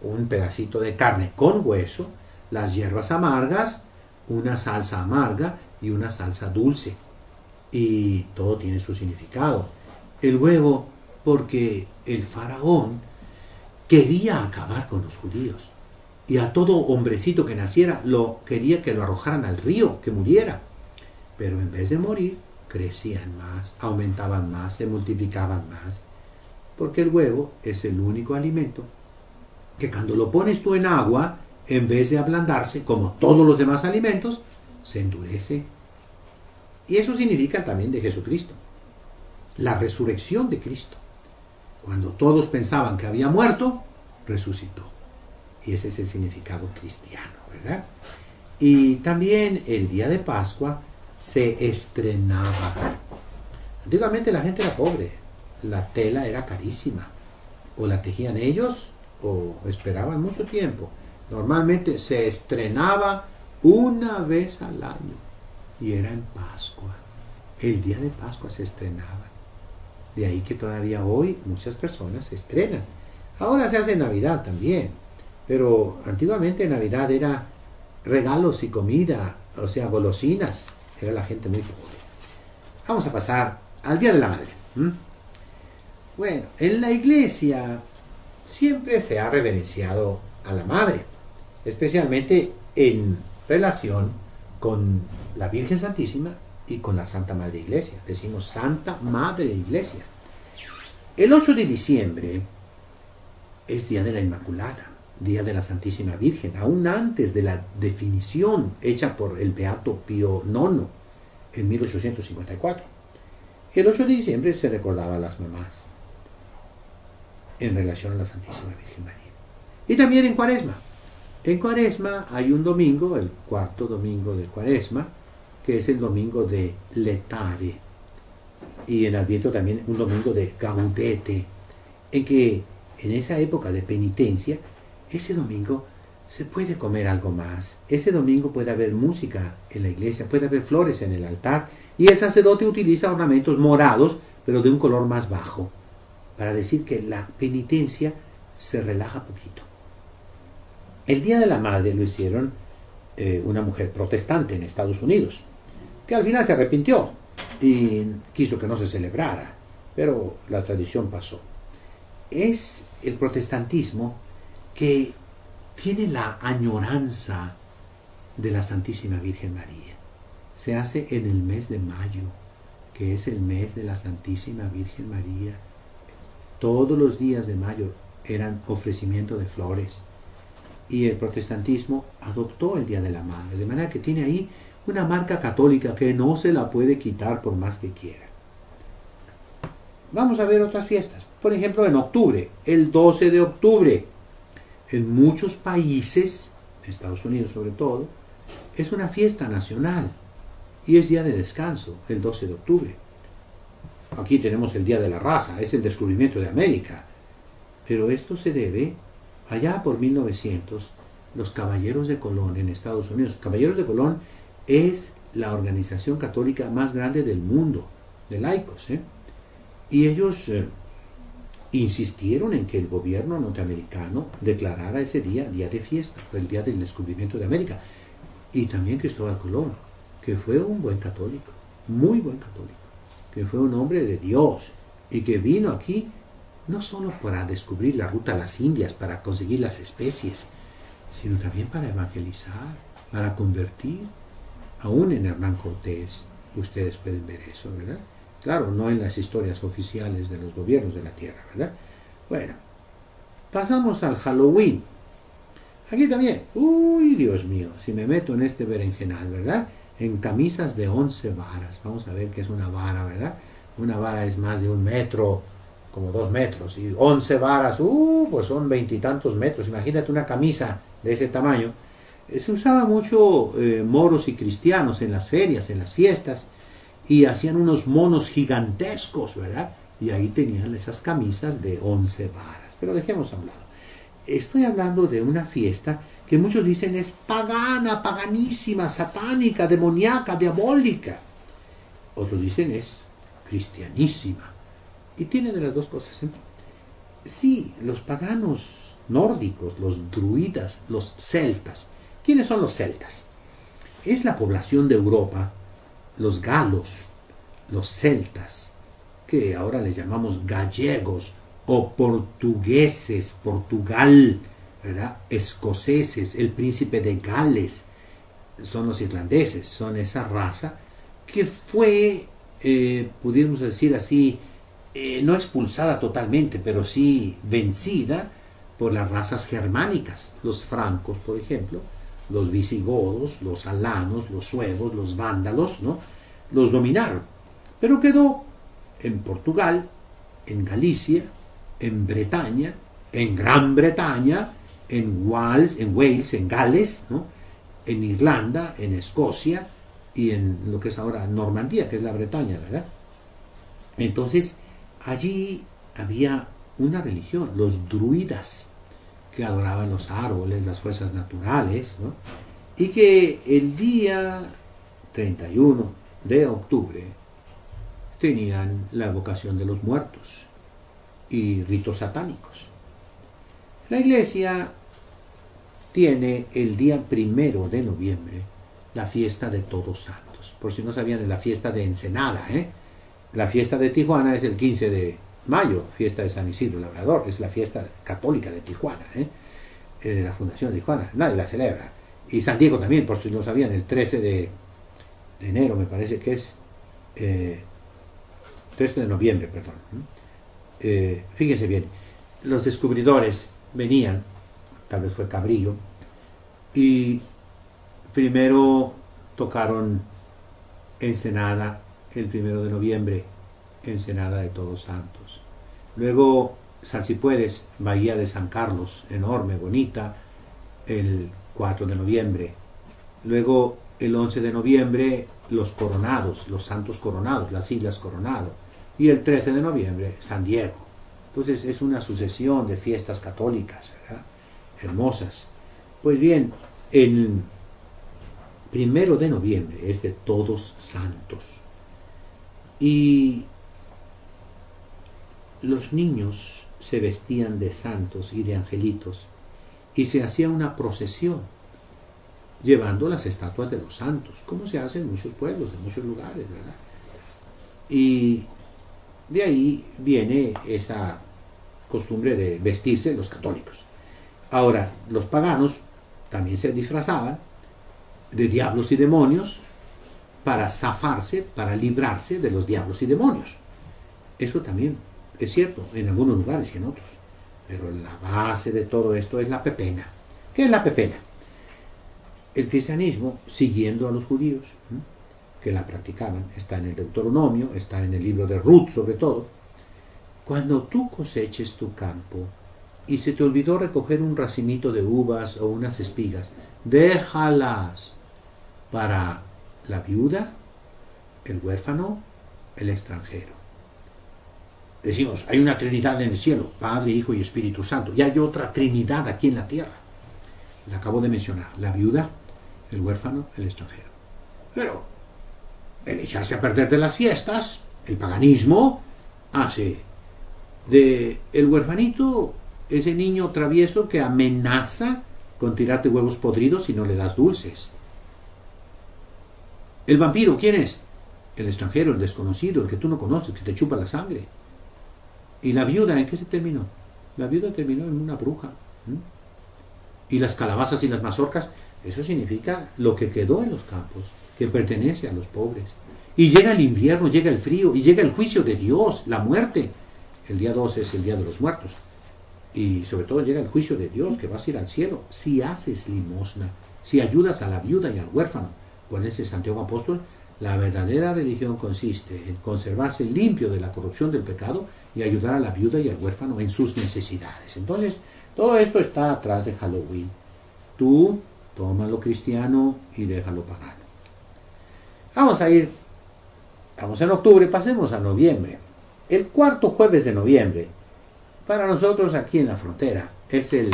un pedacito de carne con hueso, las hierbas amargas, una salsa amarga y una salsa dulce. Y todo tiene su significado. El huevo, porque el faraón quería acabar con los judíos. Y a todo hombrecito que naciera, quería que lo arrojaran al río, que muriera. Pero en vez de morir, crecían más, aumentaban más, se multiplicaban más. Porque el huevo es el único alimento que cuando lo pones tú en agua, en vez de ablandarse, como todos los demás alimentos, se endurece. Y eso significa también de Jesucristo. La resurrección de Cristo. Cuando todos pensaban que había muerto, resucitó. Y ese es el significado cristiano, ¿verdad? Y también el día de Pascua se estrenaba. Antiguamente la gente era pobre, la tela era carísima, o la tejían ellos o esperaban mucho tiempo. Normalmente se estrenaba una vez al año y era en Pascua. El día de Pascua se estrenaba. De ahí que todavía hoy muchas personas se estrenan. Ahora se hace en Navidad también, pero antiguamente Navidad era regalos y comida, o sea, golosinas. Era la gente muy pobre. Vamos a pasar al Día de la Madre. Bueno, en la iglesia siempre se ha reverenciado a la Madre, especialmente en relación con la Virgen Santísima y con la Santa Madre Iglesia. Decimos Santa Madre Iglesia. El 8 de diciembre es Día de la Inmaculada, Día de la Santísima Virgen, aún antes de la definición hecha por el Beato Pío IX en 1854. El 8 de diciembre se recordaba a las mamás en relación a la Santísima Virgen María. Y también en Cuaresma. En Cuaresma hay un domingo, el cuarto domingo de Cuaresma, que es el domingo de Letare. Y en Adviento también un domingo de Gaudete, en que en esa época de penitencia ese domingo se puede comer algo más. Ese domingo puede haber música en la iglesia, puede haber flores en el altar y el sacerdote utiliza ornamentos morados, pero de un color más bajo, para decir que la penitencia se relaja poquito. El Día de la Madre lo hicieron una mujer protestante en Estados Unidos, que al final se arrepintió y quiso que no se celebrara, pero la tradición pasó. Es el protestantismo que tiene la añoranza de la Santísima Virgen María. Se hace en el mes de mayo, que es el mes de la Santísima Virgen María. Todos los días de mayo eran ofrecimiento de flores. Y el protestantismo adoptó el Día de la Madre, de manera que tiene ahí una marca católica que no se la puede quitar por más que quiera. Vamos a ver otras fiestas. Por ejemplo, en octubre, el 12 de octubre, en muchos países, Estados Unidos sobre todo, es una fiesta nacional y es día de descanso, el 12 de octubre. Aquí tenemos el Día de la Raza, es el descubrimiento de América, pero esto se debe, allá por 1900, los Caballeros de Colón en Estados Unidos. Caballeros de Colón es la organización católica más grande del mundo, de laicos, y ellos insistieron en que el gobierno norteamericano declarara ese día de fiesta, el día del descubrimiento de América. Y también Cristóbal Colón, que fue un buen católico, muy buen católico, que fue un hombre de Dios y que vino aquí no solo para descubrir la ruta a las Indias, para conseguir las especies, sino también para evangelizar, para convertir, aún en Hernán Cortés. Ustedes pueden ver eso, ¿verdad? Claro, no en las historias oficiales de los gobiernos de la tierra, ¿verdad? Bueno, pasamos al Halloween. Aquí también, uy, Dios mío, si me meto en este berenjenal, ¿verdad? En camisas de 11 varas. Vamos a ver qué es una vara, ¿verdad? Una vara es más de 1 metro, como 2 metros. Y 11 varas, pues son 20 y tantos metros. Imagínate una camisa de ese tamaño. Se usaba mucho moros y cristianos en las ferias, en las fiestas. Y hacían unos monos gigantescos, ¿verdad? Y ahí tenían esas camisas de 11 varas. Pero dejemos a un lado. Estoy hablando de una fiesta que muchos dicen es pagana, paganísima, satánica, demoníaca, diabólica. Otros dicen es cristianísima. Y tiene de las dos cosas, ¿eh? Sí, los paganos nórdicos, los druidas, los celtas. ¿Quiénes son los celtas? Es la población de Europa, los galos, los celtas, que ahora les llamamos gallegos o portugueses, Portugal, ¿verdad? Escoceses, el príncipe de Gales, son los irlandeses, son esa raza que fue, pudiéramos decir así, no expulsada totalmente, pero sí vencida por las razas germánicas, los francos, por ejemplo, los visigodos, los alanos, los suevos, los vándalos, ¿no? Los dominaron, pero quedó en Portugal, en Galicia, en Bretaña, en Gran Bretaña, en Wales, en Gales, ¿no? En Irlanda, en Escocia y en lo que es ahora Normandía, que es la Bretaña, ¿verdad? Entonces, allí había una religión, los druidas, que adoraban los árboles, las fuerzas naturales, ¿no? Y que el día 31 de octubre tenían la evocación de los muertos y ritos satánicos. La iglesia tiene el día 1 de noviembre la fiesta de Todos Santos. Por si no sabían, es la fiesta de Ensenada, La fiesta de Tijuana es el 15 de mayo, fiesta de San Isidro Labrador, es la fiesta católica de Tijuana, de la Fundación de Tijuana, nadie la celebra. Y San Diego también, por si no sabían, el 13 de enero me parece que es, 13 de noviembre, perdón. Fíjense bien, los descubridores venían, tal vez fue Cabrillo, y primero tocaron Ensenada el 1 de noviembre, Ensenada de Todos Santos. Luego San Cipuedes, Bahía de San Carlos, enorme, bonita, el 4 de noviembre. Luego el 11 de noviembre, los Coronados, los Santos Coronados, las Islas Coronado. Y el 13 de noviembre, San Diego. Entonces es una sucesión de fiestas católicas, ¿verdad? hermosas. Pues bien, el 1 de noviembre es de Todos Santos. Y los niños se vestían de santos y de angelitos y se hacía una procesión llevando las estatuas de los santos, como se hace en muchos pueblos, en muchos lugares, ¿verdad? Y de ahí viene esa costumbre de vestirse los católicos. Ahora, los paganos también se disfrazaban de diablos y demonios para zafarse, para librarse de los diablos y demonios. Eso también es cierto en algunos lugares y en otros. Pero la base de todo esto es la pepena. ¿Qué es la pepena? El cristianismo, siguiendo a los judíos, que la practicaban, está en el Deuteronomio, está en el libro de Ruth sobre todo. Cuando tú coseches tu campo y se te olvidó recoger un racimito de uvas o unas espigas, déjalas para la viuda, el huérfano, el extranjero. Decimos, hay una Trinidad en el cielo, Padre, Hijo y Espíritu Santo, y hay otra Trinidad aquí en la tierra. La acabo de mencionar, la viuda, el huérfano, el extranjero. Pero el echarse a perder de las fiestas, el paganismo, hace de el huerfanito ese niño travieso que amenaza con tirarte huevos podridos si no le das dulces. El vampiro, ¿quién es? El extranjero, el desconocido, el que tú no conoces, que te chupa la sangre. ¿Y la viuda en qué se terminó? La viuda terminó en una bruja. Y las calabazas y las mazorcas, eso significa lo que quedó en los campos, que pertenece a los pobres. Y llega el invierno, llega el frío, y llega el juicio de Dios, la muerte. El día 12 es el día de los muertos. Y sobre todo llega el juicio de Dios, que vas a ir al cielo. Si haces limosna, si ayudas a la viuda y al huérfano. Acuérdense, Santiago Apóstol, la verdadera religión consiste en conservarse limpio de la corrupción del pecado y ayudar a la viuda y al huérfano en sus necesidades. Entonces, todo esto está atrás de Halloween. Tú toma lo cristiano y déjalo pagano. Vamos en octubre, pasemos a noviembre. El cuarto jueves de noviembre, para nosotros aquí en la frontera, es el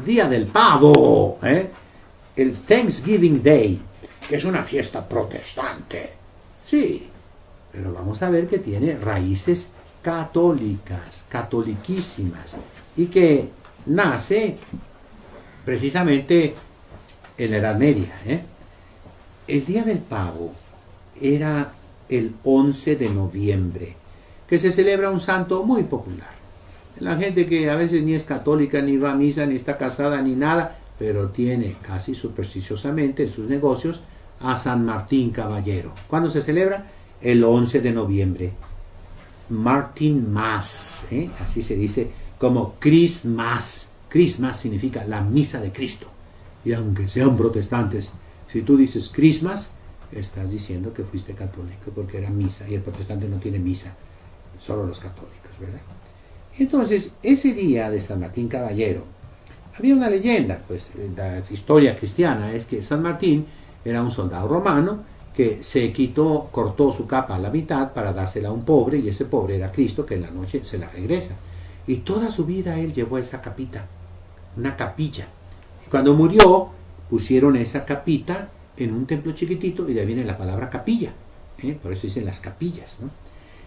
Día del Pavo, el Thanksgiving Day, que es una fiesta protestante. Sí, pero vamos a ver que tiene raíces católicas, catoliquísimas, y que nace precisamente en la Edad Media. El Día del Pavo era el 11 de noviembre, que se celebra un santo muy popular. La gente que a veces ni es católica, ni va a misa, ni está casada, ni nada, pero tiene casi supersticiosamente en sus negocios a San Martín Caballero. ¿Cuándo se celebra? El 11 de noviembre. Martin Mass, así se dice, como Christmas. Christmas significa la misa de Cristo. Y aunque sean protestantes, si tú dices Christmas, estás diciendo que fuiste católico, porque era misa, y el protestante no tiene misa, solo los católicos, ¿verdad? Entonces, ese día de San Martín Caballero, había una leyenda, pues la historia cristiana es que San Martín era un soldado romano que se cortó su capa a la mitad para dársela a un pobre, y ese pobre era Cristo, que en la noche se la regresa. Y toda su vida él llevó esa capita, una capilla. Y cuando murió, pusieron esa capita en un templo chiquitito, y de ahí viene la palabra capilla, por eso dicen las capillas, ¿no?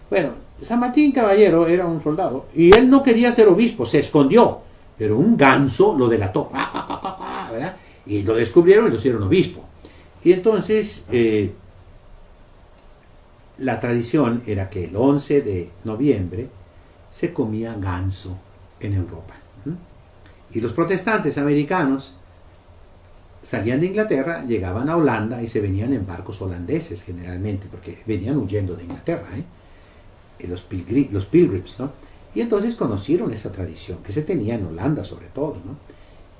Bueno, San Martín Caballero era un soldado, y él no quería ser obispo, se escondió, pero un ganso lo delató, ¿verdad? Y lo descubrieron y lo hicieron obispo. Y entonces, la tradición era que el 11 de noviembre se comía ganso en Europa. Y los protestantes americanos salían de Inglaterra, llegaban a Holanda y se venían en barcos holandeses generalmente, porque venían huyendo de Inglaterra, los pilgrims, ¿no? Y entonces conocieron esa tradición que se tenía en Holanda sobre todo, ¿no?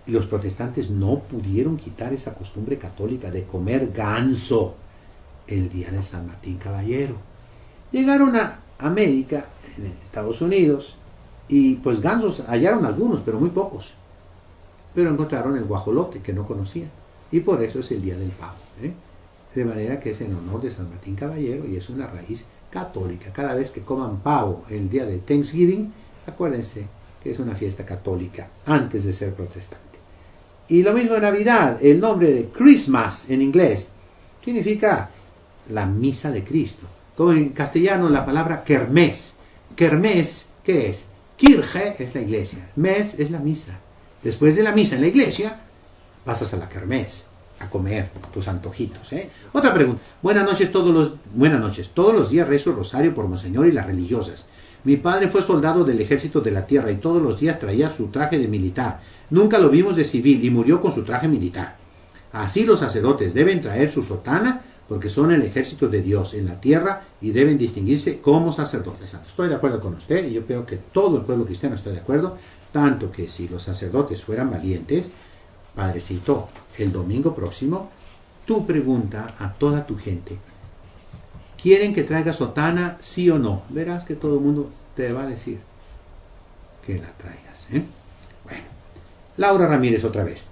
Y los protestantes no pudieron quitar esa costumbre católica de comer ganso el día de San Martín Caballero. Llegaron a América, en Estados Unidos, y pues gansos hallaron algunos, pero muy pocos. Pero encontraron el guajolote, que no conocían, y por eso es el Día del Pavo, de manera que es en honor de San Martín Caballero y es una raíz católica. Cada vez que coman pavo el día de Thanksgiving, acuérdense que es una fiesta católica antes de ser protestante. Y lo mismo en Navidad, el nombre de Christmas en inglés significa la misa de Cristo. Como en castellano la palabra kermés. Kermés, ¿qué es? Kirche es la iglesia, mes es la misa. Después de la misa en la iglesia, pasas a la kermés, a comer tus antojitos. Otra pregunta. Buenas noches, todos los días rezo el rosario por Monseñor y las religiosas. Mi padre fue soldado del ejército de la tierra y todos los días traía su traje de militar. Nunca lo vimos de civil y murió con su traje militar. Así los sacerdotes deben traer su sotana porque son el ejército de Dios en la tierra y deben distinguirse como sacerdotes. Estoy de acuerdo con usted y yo creo que todo el pueblo cristiano está de acuerdo, tanto que si los sacerdotes fueran valientes, Padrecito, el domingo próximo, tú pregunta a toda tu gente, ¿quieren que traiga sotana, sí o no? Verás que todo el mundo te va a decir que la traigas. Bueno, Laura Ramírez otra vez.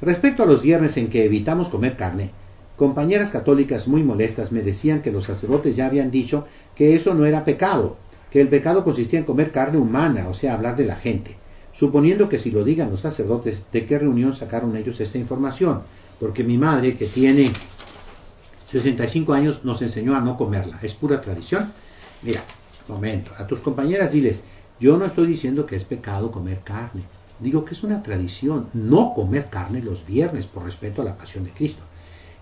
Respecto a los viernes en que evitamos comer carne, compañeras católicas muy molestas me decían que los sacerdotes ya habían dicho que eso no era pecado, que el pecado consistía en comer carne humana, o sea, hablar de la gente. Suponiendo que si lo digan los sacerdotes, ¿de qué reunión sacaron ellos esta información? Porque mi madre, que tiene 65 años, nos enseñó a no comerla. ¿Es pura tradición? Mira, momento, a tus compañeras diles, yo no estoy diciendo que es pecado comer carne. Digo que es una tradición no comer carne los viernes por respeto a la pasión de Cristo.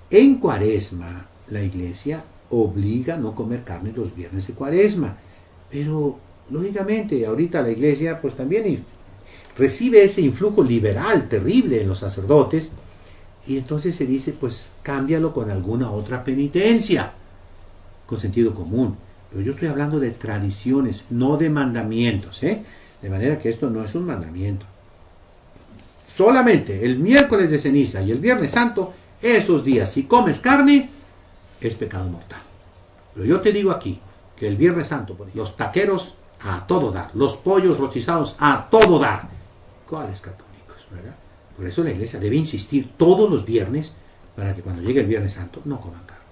En Cuaresma, la iglesia obliga a no comer carne los viernes de Cuaresma. Pero, lógicamente, ahorita la iglesia pues también recibe ese influjo liberal terrible en los sacerdotes y entonces se dice, pues cámbialo con alguna otra penitencia, con sentido común. Pero yo estoy hablando de tradiciones, no de mandamientos, de manera que esto no es un mandamiento. Solamente el miércoles de ceniza y el viernes santo, esos días, si comes carne, es pecado mortal. Pero yo te digo aquí, que el viernes santo, los taqueros a todo dar, los pollos rostizados a todo dar. ¿Cuáles católicos, verdad? Por eso la iglesia debe insistir todos los viernes para que cuando llegue el viernes santo no coman carne.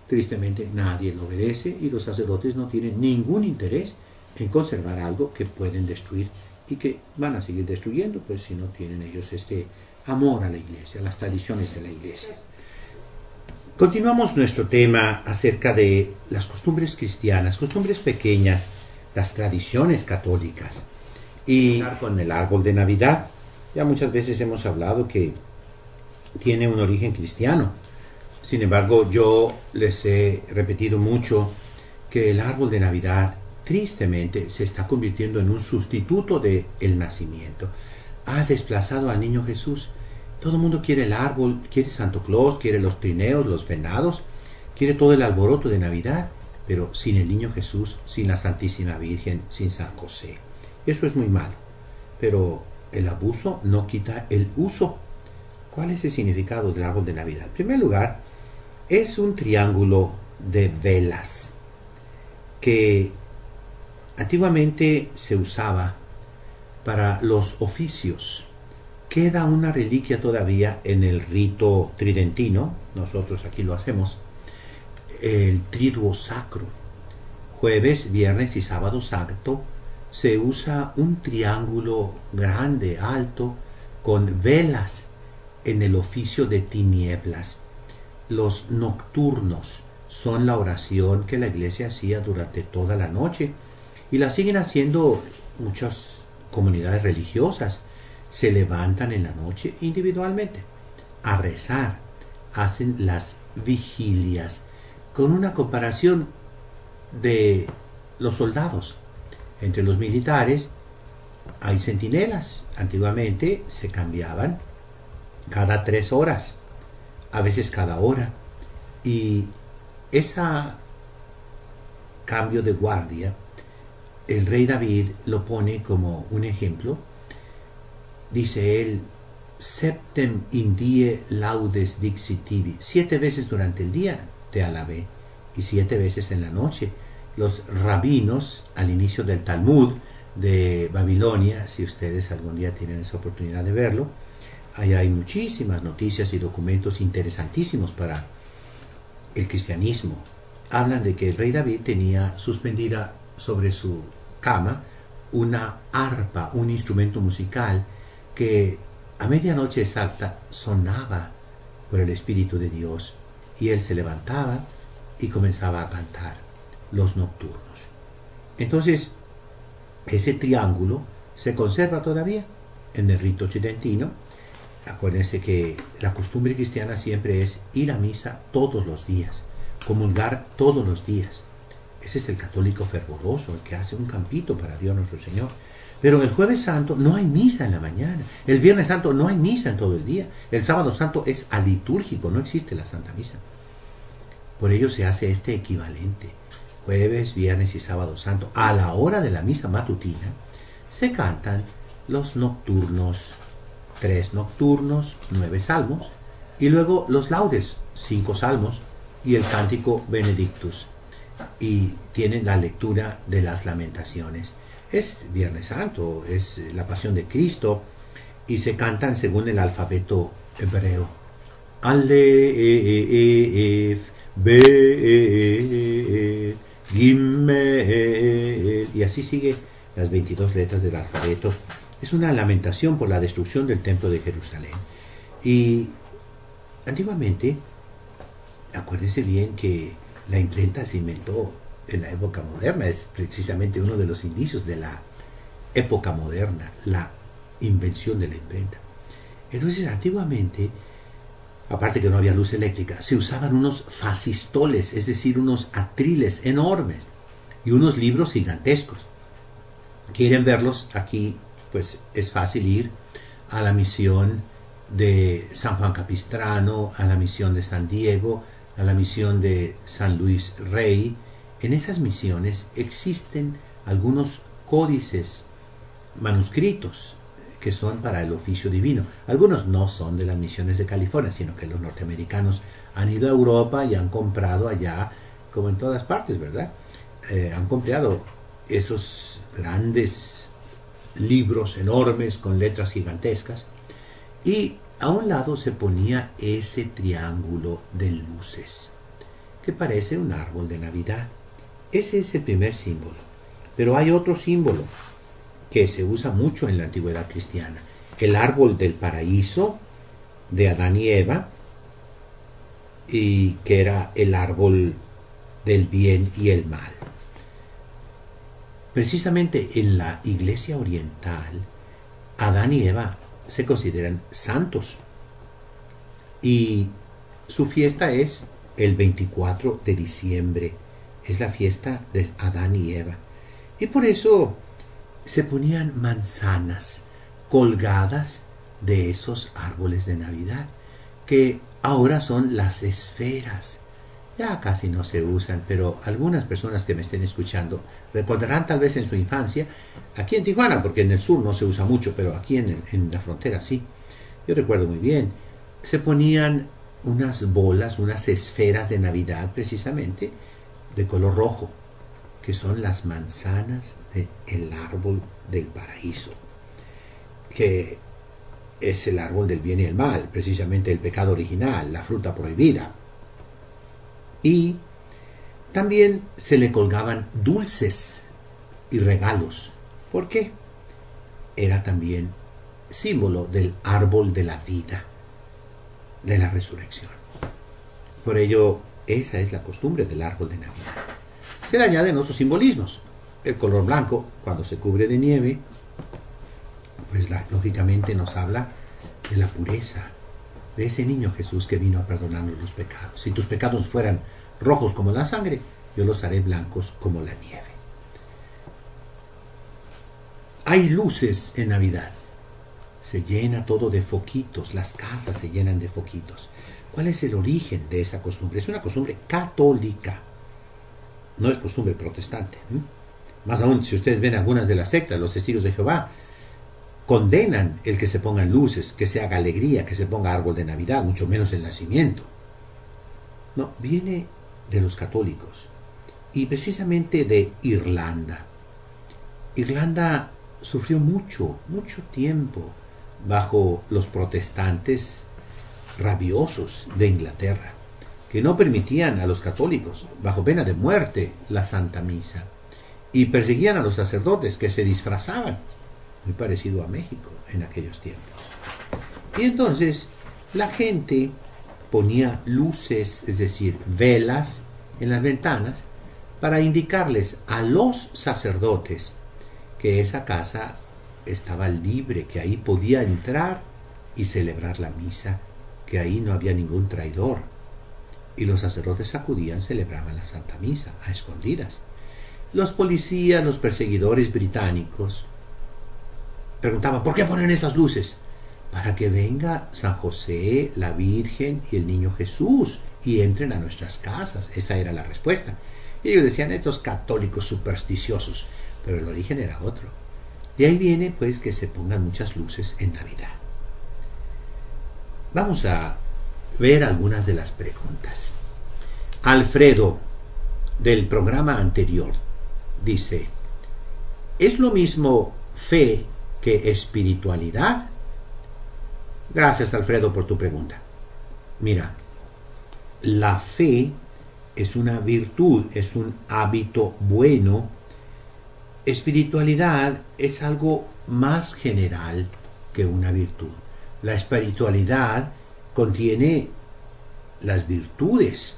Tristemente nadie lo obedece y los sacerdotes no tienen ningún interés en conservar algo que pueden destruir y que van a seguir destruyendo, pues si no tienen ellos este amor a la iglesia, las tradiciones de la iglesia. Continuamos nuestro tema acerca de las costumbres cristianas, costumbres pequeñas, las tradiciones católicas. Y con el árbol de Navidad, ya muchas veces hemos hablado que tiene un origen cristiano. Sin embargo, yo les he repetido mucho que el árbol de Navidad, tristemente, se está convirtiendo en un sustituto del nacimiento. Ha desplazado al niño Jesús. Todo el mundo quiere el árbol, quiere Santo Claus, quiere los trineos, los venados, quiere todo el alboroto de Navidad, pero sin el niño Jesús, sin la Santísima Virgen, sin San José. Eso es muy malo, pero el abuso no quita el uso. ¿Cuál es el significado del árbol de Navidad? En primer lugar, es un triángulo de velas que antiguamente se usaba para los oficios. Queda una reliquia todavía en el rito tridentino, nosotros aquí lo hacemos, el triduo sacro. Jueves, viernes y sábado santo se usa un triángulo grande, alto, con velas en el oficio de tinieblas. Los nocturnos son la oración que la iglesia hacía durante toda la noche y la siguen haciendo muchas comunidades religiosas. Se levantan en la noche individualmente a rezar, hacen las vigilias, con una comparación de los soldados. Entre los militares hay centinelas. Antiguamente se cambiaban cada 3 horas, a veces cada hora. Y ese cambio de guardia, el rey David lo pone como un ejemplo. Dice él, septem in die laudes dixit tibi. 7 veces durante el día te alabé y 7 veces en la noche. Los rabinos, al inicio del Talmud de Babilonia, si ustedes algún día tienen esa oportunidad de verlo, ahí hay muchísimas noticias y documentos interesantísimos para el cristianismo. Hablan de que el rey David tenía suspendida sobre su cama una arpa, un instrumento musical que a medianoche exacta sonaba por el Espíritu de Dios y él se levantaba y comenzaba a cantar los nocturnos. Entonces, ese triángulo se conserva todavía en el rito tridentino. Acuérdense que la costumbre cristiana siempre es ir a misa todos los días, comulgar todos los días. Ese es el católico fervoroso, el que hace un campito para Dios nuestro Señor. Pero el Jueves Santo no hay misa en la mañana. El Viernes Santo no hay misa en todo el día. El Sábado Santo es alitúrgico, no existe la Santa Misa. Por ello se hace este equivalente. Jueves, Viernes y Sábado Santo, a la hora de la misa matutina, se cantan los nocturnos, 3 nocturnos, 9 salmos, y luego los laudes, 5 salmos, y el cántico Benedictus. Y tienen la lectura de las lamentaciones. Es Viernes Santo, es la Pasión de Cristo, y se cantan según el alfabeto hebreo. Aleph, Bet, Gimel, y así sigue las 22 letras del alfabeto. Es una lamentación por la destrucción del templo de Jerusalén. Y antiguamente, acuérdense bien que la imprenta se inventó en la época moderna, es precisamente uno de los indicios de la época moderna, la invención de la imprenta. Entonces, antiguamente, aparte que no había luz eléctrica, se usaban unos fascistoles, es decir, unos atriles enormes y unos libros gigantescos. ¿Quieren verlos? Aquí pues es fácil ir a la misión de San Juan Capistrano, a la misión de San Diego, a la misión de San Luis Rey. En esas misiones existen algunos códices manuscritos que son para el oficio divino. Algunos no son de las misiones de California, sino que los norteamericanos han ido a Europa y han comprado allá, como en todas partes, ¿verdad? Han comprado esos grandes libros enormes con letras gigantescas, y a un lado se ponía ese triángulo de luces que parece un árbol de Navidad. Ese es el primer símbolo. Pero hay otro símbolo que se usa mucho en la antigüedad cristiana: el árbol del paraíso de Adán y Eva, y que era el árbol del bien y el mal. Precisamente en la Iglesia oriental, Adán y Eva se consideran santos, y su fiesta es el 24 de diciembre, es la fiesta de Adán y Eva, y por eso se ponían manzanas colgadas de esos árboles de Navidad, que ahora son las esferas. Ya casi no se usan, pero algunas personas que me estén escuchando recordarán tal vez en su infancia, aquí en Tijuana, porque en el sur no se usa mucho, pero aquí en la frontera sí. Yo recuerdo muy bien, se ponían unas bolas, unas esferas de Navidad precisamente, de color rojo, que son las manzanas del árbol del paraíso, que es el árbol del bien y el mal, precisamente el pecado original, la fruta prohibida. Y también se le colgaban dulces y regalos. ¿Por qué? Era también símbolo del árbol de la vida, de la resurrección. Por ello, esa es la costumbre del árbol de Navidad. Se le añaden otros simbolismos. El color blanco, cuando se cubre de nieve, pues lógicamente nos habla de la pureza, de ese niño Jesús que vino a perdonarnos los pecados. Si tus pecados fueran rojos como la sangre, yo los haré blancos como la nieve. Hay luces en Navidad. Se llena todo de foquitos, las casas se llenan de foquitos. ¿Cuál es el origen de esa costumbre? Es una costumbre católica, no es costumbre protestante. Más aún, si ustedes ven algunas de las sectas, los testigos de Jehová condenan el que se pongan luces, que se haga alegría, que se ponga árbol de Navidad, mucho menos el nacimiento. No, viene de los católicos, y precisamente de Irlanda. Irlanda sufrió mucho tiempo bajo los protestantes rabiosos de Inglaterra, que no permitían a los católicos, bajo pena de muerte, la Santa Misa, y perseguían a los sacerdotes que se disfrazaban, muy parecido a México en aquellos tiempos. Y entonces la gente ponía luces, es decir, velas en las ventanas para indicarles a los sacerdotes que esa casa estaba libre, que ahí podía entrar y celebrar la misa, que ahí no había ningún traidor. Y los sacerdotes acudían, celebraban la Santa Misa a escondidas. Los policías, los perseguidores británicos preguntaban: ¿por qué ponen esas luces? Para que venga San José, la Virgen y el Niño Jesús y entren a nuestras casas. Esa era la respuesta. Y ellos decían: estos católicos supersticiosos. Pero el origen era otro. De ahí viene pues que se pongan muchas luces en Navidad. Vamos a ver algunas de las preguntas. Alfredo, del programa anterior, dice: ¿es lo mismo fe que espiritualidad? Gracias, Alfredo, por tu pregunta. Mira, la fe es una virtud, es un hábito bueno. Espiritualidad es algo más general que una virtud. La espiritualidad contiene las virtudes,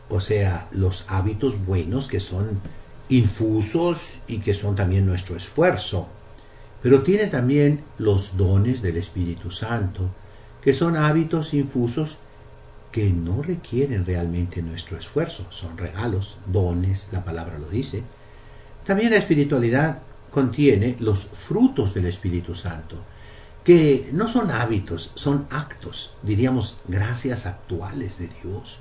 o sea, los hábitos buenos que son infusos y que son también nuestro esfuerzo. Pero tiene también los dones del Espíritu Santo, que son hábitos infusos que no requieren realmente nuestro esfuerzo. Son regalos, dones, la palabra lo dice. También la espiritualidad contiene los frutos del Espíritu Santo, que no son hábitos, son actos, diríamos, gracias actuales de Dios,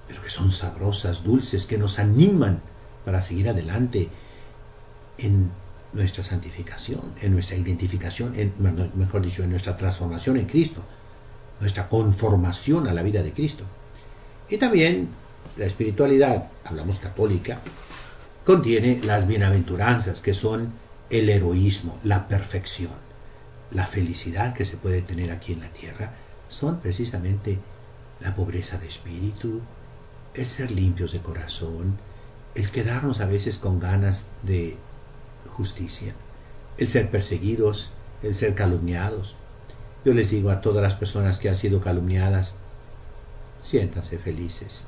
pero que son sabrosas, dulces, que nos animan para seguir adelante en nuestra santificación, en nuestra identificación, mejor dicho, en nuestra transformación en Cristo, nuestra conformación a la vida de Cristo. Y también la espiritualidad, hablamos católica, contiene las bienaventuranzas, que son el heroísmo, la perfección, la felicidad que se puede tener aquí en la tierra, son precisamente la pobreza de espíritu, el ser limpios de corazón, el quedarnos a veces con ganas de justicia, el ser perseguidos, el ser calumniados. Yo les digo a todas las personas que han sido calumniadas: siéntanse felices.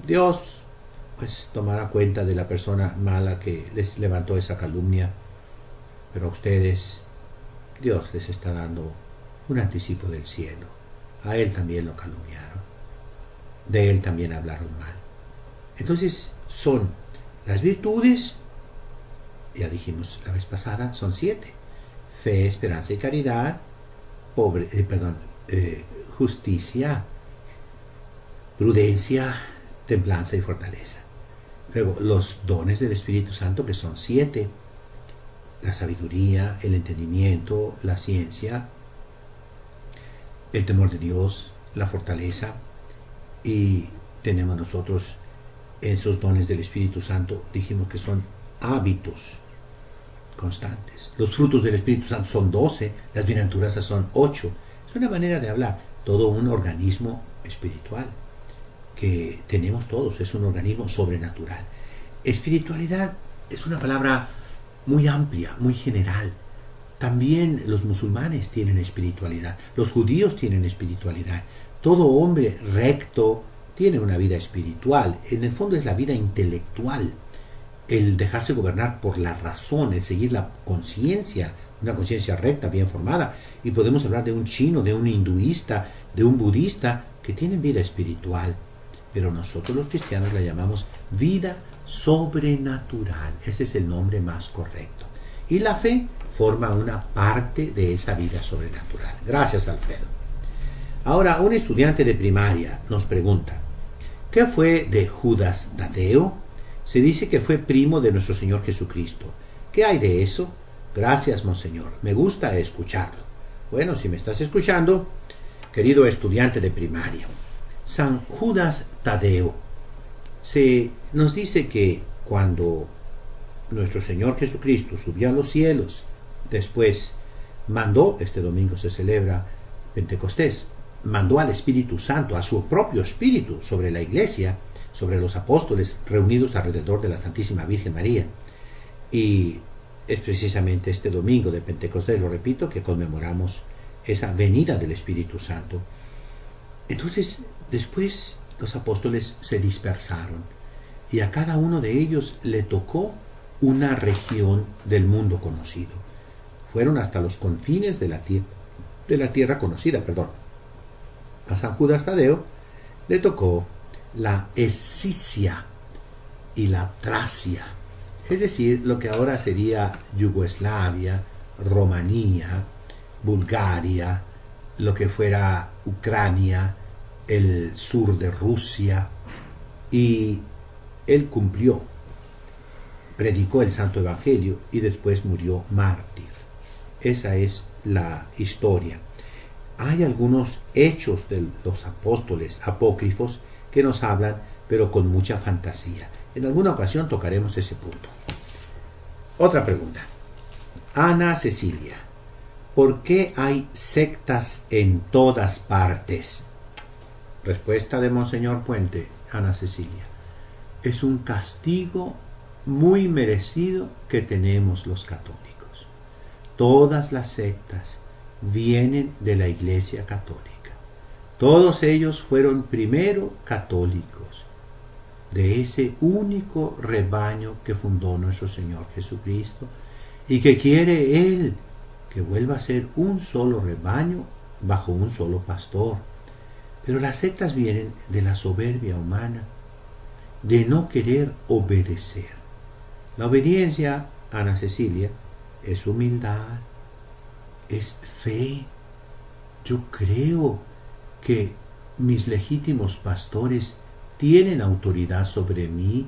Dios pues tomará cuenta de la persona mala que les levantó esa calumnia, pero a ustedes Dios les está dando un anticipo del cielo. A él también lo calumniaron, de él también hablaron mal. Entonces son las virtudes, ya dijimos la vez pasada, son 7: fe, esperanza y caridad, justicia, prudencia, templanza y fortaleza. Luego los dones del Espíritu Santo, que son 7: la sabiduría, el entendimiento, la ciencia, el temor de Dios, la fortaleza. Y tenemos nosotros esos dones del Espíritu Santo, dijimos que son hábitos constantes. Los frutos del Espíritu Santo son 12, las bienaventuranzas son 8. Es una manera de hablar, todo un organismo espiritual que tenemos todos, es un organismo sobrenatural. Espiritualidad es una palabra muy amplia, muy general. También los musulmanes tienen espiritualidad, los judíos tienen espiritualidad. Todo hombre recto tiene una vida espiritual. En el fondo es la vida intelectual, el dejarse gobernar por la razón, el seguir la conciencia, una conciencia recta, bien formada. Y podemos hablar de un chino, de un hinduista, de un budista, que tienen vida espiritual. Pero nosotros los cristianos la llamamos vida sobrenatural. Ese es el nombre más correcto. Y la fe forma una parte de esa vida sobrenatural. Gracias, Alfredo. Ahora, un estudiante de primaria nos pregunta: ¿qué fue de Judas Tadeo? Se dice que fue primo de nuestro Señor Jesucristo. ¿Qué hay de eso? Gracias, monseñor. Me gusta escucharlo. Bueno, si me estás escuchando, querido estudiante de primaria, San Judas Tadeo se nos dice que cuando nuestro Señor Jesucristo subió a los cielos, después mandó, este domingo se celebra Pentecostés, mandó al Espíritu Santo, a su propio Espíritu, sobre la Iglesia, sobre los apóstoles reunidos alrededor de la Santísima Virgen María. Y es precisamente este domingo de Pentecostés, lo repito, que conmemoramos esa venida del Espíritu Santo. Entonces, después los apóstoles se dispersaron y a cada uno de ellos le tocó una región del mundo conocido. Fueron hasta los confines de la tierra conocida. A San Judas Tadeo le tocó la Escicia y la Tracia, es decir, lo que ahora sería Yugoslavia, Rumanía, Bulgaria, lo que fuera Ucrania, el sur de Rusia, y él cumplió, predicó el Santo Evangelio y después murió mártir. Esa es la historia. Hay algunos hechos de los apóstoles apócrifos que nos hablan, pero con mucha fantasía. En alguna ocasión tocaremos ese punto. Otra pregunta. Ana Cecilia, ¿por qué hay sectas en todas partes? Respuesta de Monseñor Puente, Ana Cecilia. Es un castigo muy merecido que tenemos los católicos. Todas las sectas vienen de la Iglesia Católica. Todos ellos fueron primero católicos, de ese único rebaño que fundó nuestro Señor Jesucristo y que quiere Él que vuelva a ser un solo rebaño bajo un solo pastor. Pero las sectas vienen de la soberbia humana, de no querer obedecer. La obediencia, Ana Cecilia, es humildad, es fe. Yo creo que mis legítimos pastores tienen autoridad sobre mí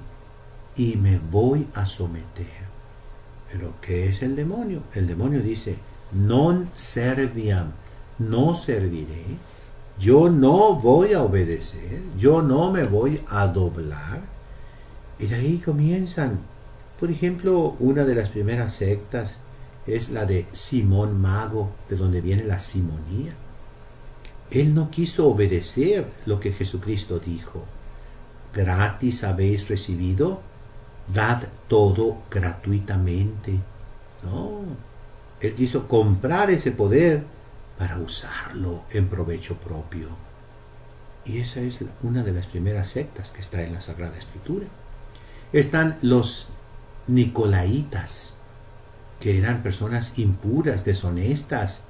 y me voy a someter. Pero ¿qué es el demonio? El demonio dice, non serviam, no serviré, yo no voy a obedecer, yo no me voy a doblar. Y de ahí comienzan. Por ejemplo, una de las primeras sectas es la de Simón Mago, de donde viene la simonía. Él no quiso obedecer lo que Jesucristo dijo. Gratis habéis recibido, dad todo gratuitamente. No, él quiso comprar ese poder para usarlo en provecho propio. Y esa es una de las primeras sectas que está en la Sagrada Escritura. Están los nicolaitas, que eran personas impuras, deshonestas,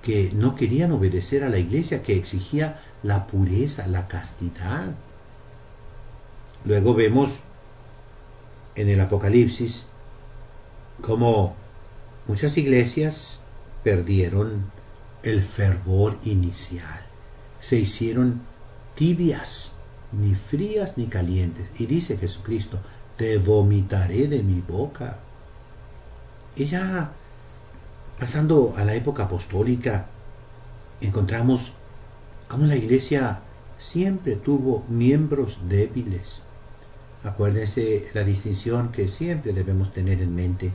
que no querían obedecer a la iglesia, que exigía la pureza, la castidad. Luego vemos en el Apocalipsis cómo muchas iglesias perdieron el fervor inicial, se hicieron tibias, ni frías ni calientes. Y dice Jesucristo, te vomitaré de mi boca. Y ya pasando a la época apostólica, encontramos cómo la iglesia siempre tuvo miembros débiles. Acuérdense la distinción que siempre debemos tener en mente.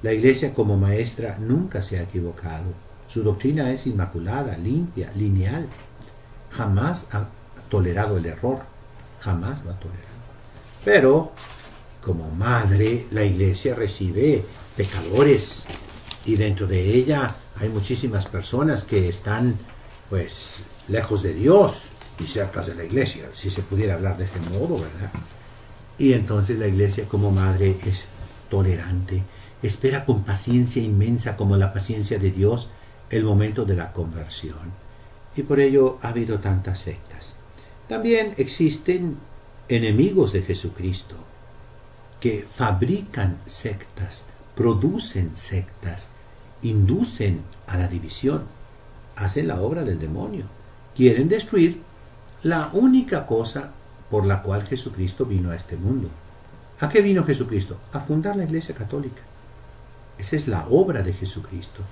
La iglesia como maestra nunca se ha equivocado. Su doctrina es inmaculada, limpia, lineal. Jamás ha tolerado el error. Jamás lo ha tolerado. Pero, como madre, la iglesia recibe pecadores. Y dentro de ella hay muchísimas personas que están, pues, lejos de Dios y cerca de la iglesia, si se pudiera hablar de ese modo, ¿verdad? Y entonces la iglesia como madre es tolerante, espera con paciencia inmensa, como la paciencia de Dios, el momento de la conversión. Y por ello ha habido tantas sectas. También existen enemigos de Jesucristo que fabrican sectas, producen sectas, inducen a la división, hacen la obra del demonio, quieren destruir la única cosa por la cual Jesucristo vino a este mundo. ¿A qué vino Jesucristo? A fundar la Iglesia Católica. Esa es la obra de Jesucristo.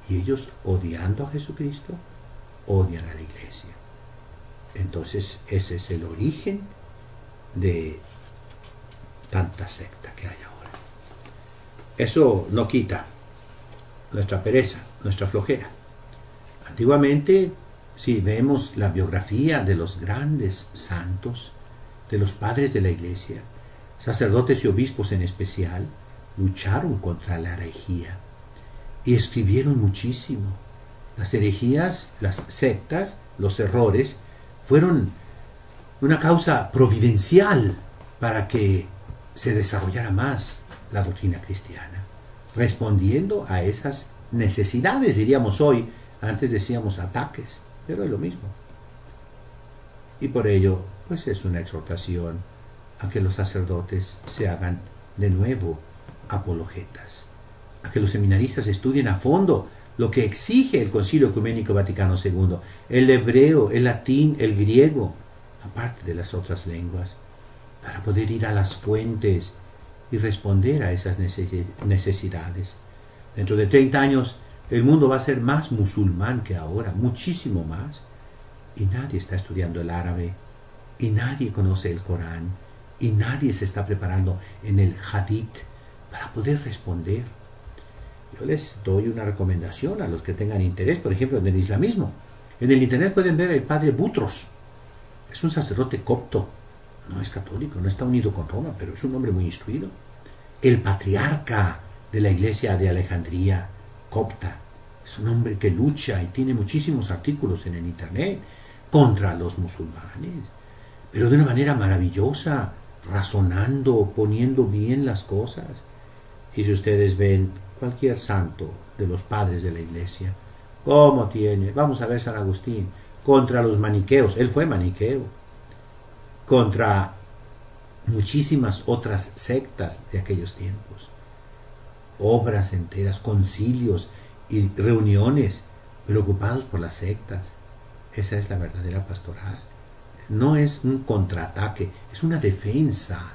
Y ellos, odiando a Jesucristo, odian a la Iglesia. Entonces, ese es el origen de tanta secta que hay ahora. Eso no quita nuestra pereza, nuestra flojera. Antiguamente, si vemos la biografía de los grandes santos, de los padres de la iglesia, sacerdotes y obispos en especial, lucharon contra la herejía y escribieron muchísimo. Las herejías, las sectas, los errores fueron una causa providencial para que se desarrollara más la doctrina cristiana, respondiendo a esas necesidades, diríamos hoy. Antes decíamos ataques, pero es lo mismo. Y por ello, pues es una exhortación a que los sacerdotes se hagan de nuevo apologetas, a que los seminaristas estudien a fondo lo que exige el Concilio Ecuménico Vaticano II, el hebreo, el latín, el griego, aparte de las otras lenguas, para poder ir a las fuentes y responder a esas necesidades. Dentro de 30 años el mundo va a ser más musulmán que ahora, muchísimo más, y nadie está estudiando el árabe, y nadie conoce el Corán, y nadie se está preparando en el Hadith para poder responder. Yo les doy una recomendación a los que tengan interés, por ejemplo, en el islamismo. En el internet pueden ver al padre Butros. Es un sacerdote copto, no es católico, no está unido con Roma, pero es un hombre muy instruido. El patriarca de la iglesia de Alejandría, copta, es un hombre que lucha y tiene muchísimos artículos en el internet contra los musulmanes, pero de una manera maravillosa, razonando, poniendo bien las cosas. Y si ustedes ven cualquier santo de los padres de la iglesia, ¿cómo tiene? Vamos a ver San Agustín, contra los maniqueos, él fue maniqueo, contra muchísimas otras sectas de aquellos tiempos, obras enteras, concilios y reuniones preocupados por las sectas. Esa es la verdadera pastoral. No es un contraataque, es una defensa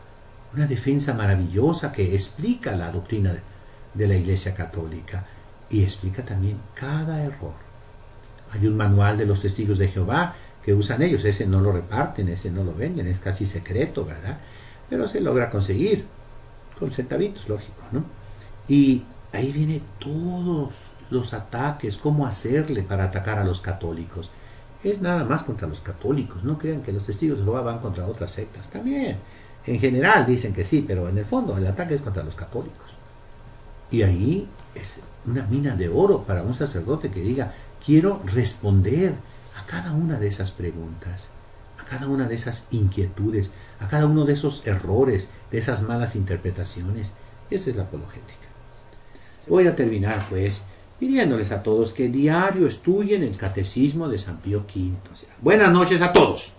maravillosa que explica la doctrina de la Iglesia Católica y explica también cada error. Hay un manual de los testigos de Jehová que usan ellos, ese no lo reparten, ese no lo venden, es casi secreto, ¿verdad? Pero se logra conseguir con centavitos, lógico, ¿no? Y ahí vienen todos los ataques, cómo hacerle para atacar a los católicos. Es nada más contra los católicos, no crean que los testigos de Jehová van contra otras sectas, también. En general dicen que sí, pero en el fondo el ataque es contra los católicos. Y ahí es una mina de oro para un sacerdote que diga, quiero responder a cada una de esas preguntas, a cada una de esas inquietudes, a cada uno de esos errores, de esas malas interpretaciones. Esa es la apologética. Voy a terminar pues pidiéndoles a todos que diario estudien el Catecismo de San Pío V. Buenas noches a todos.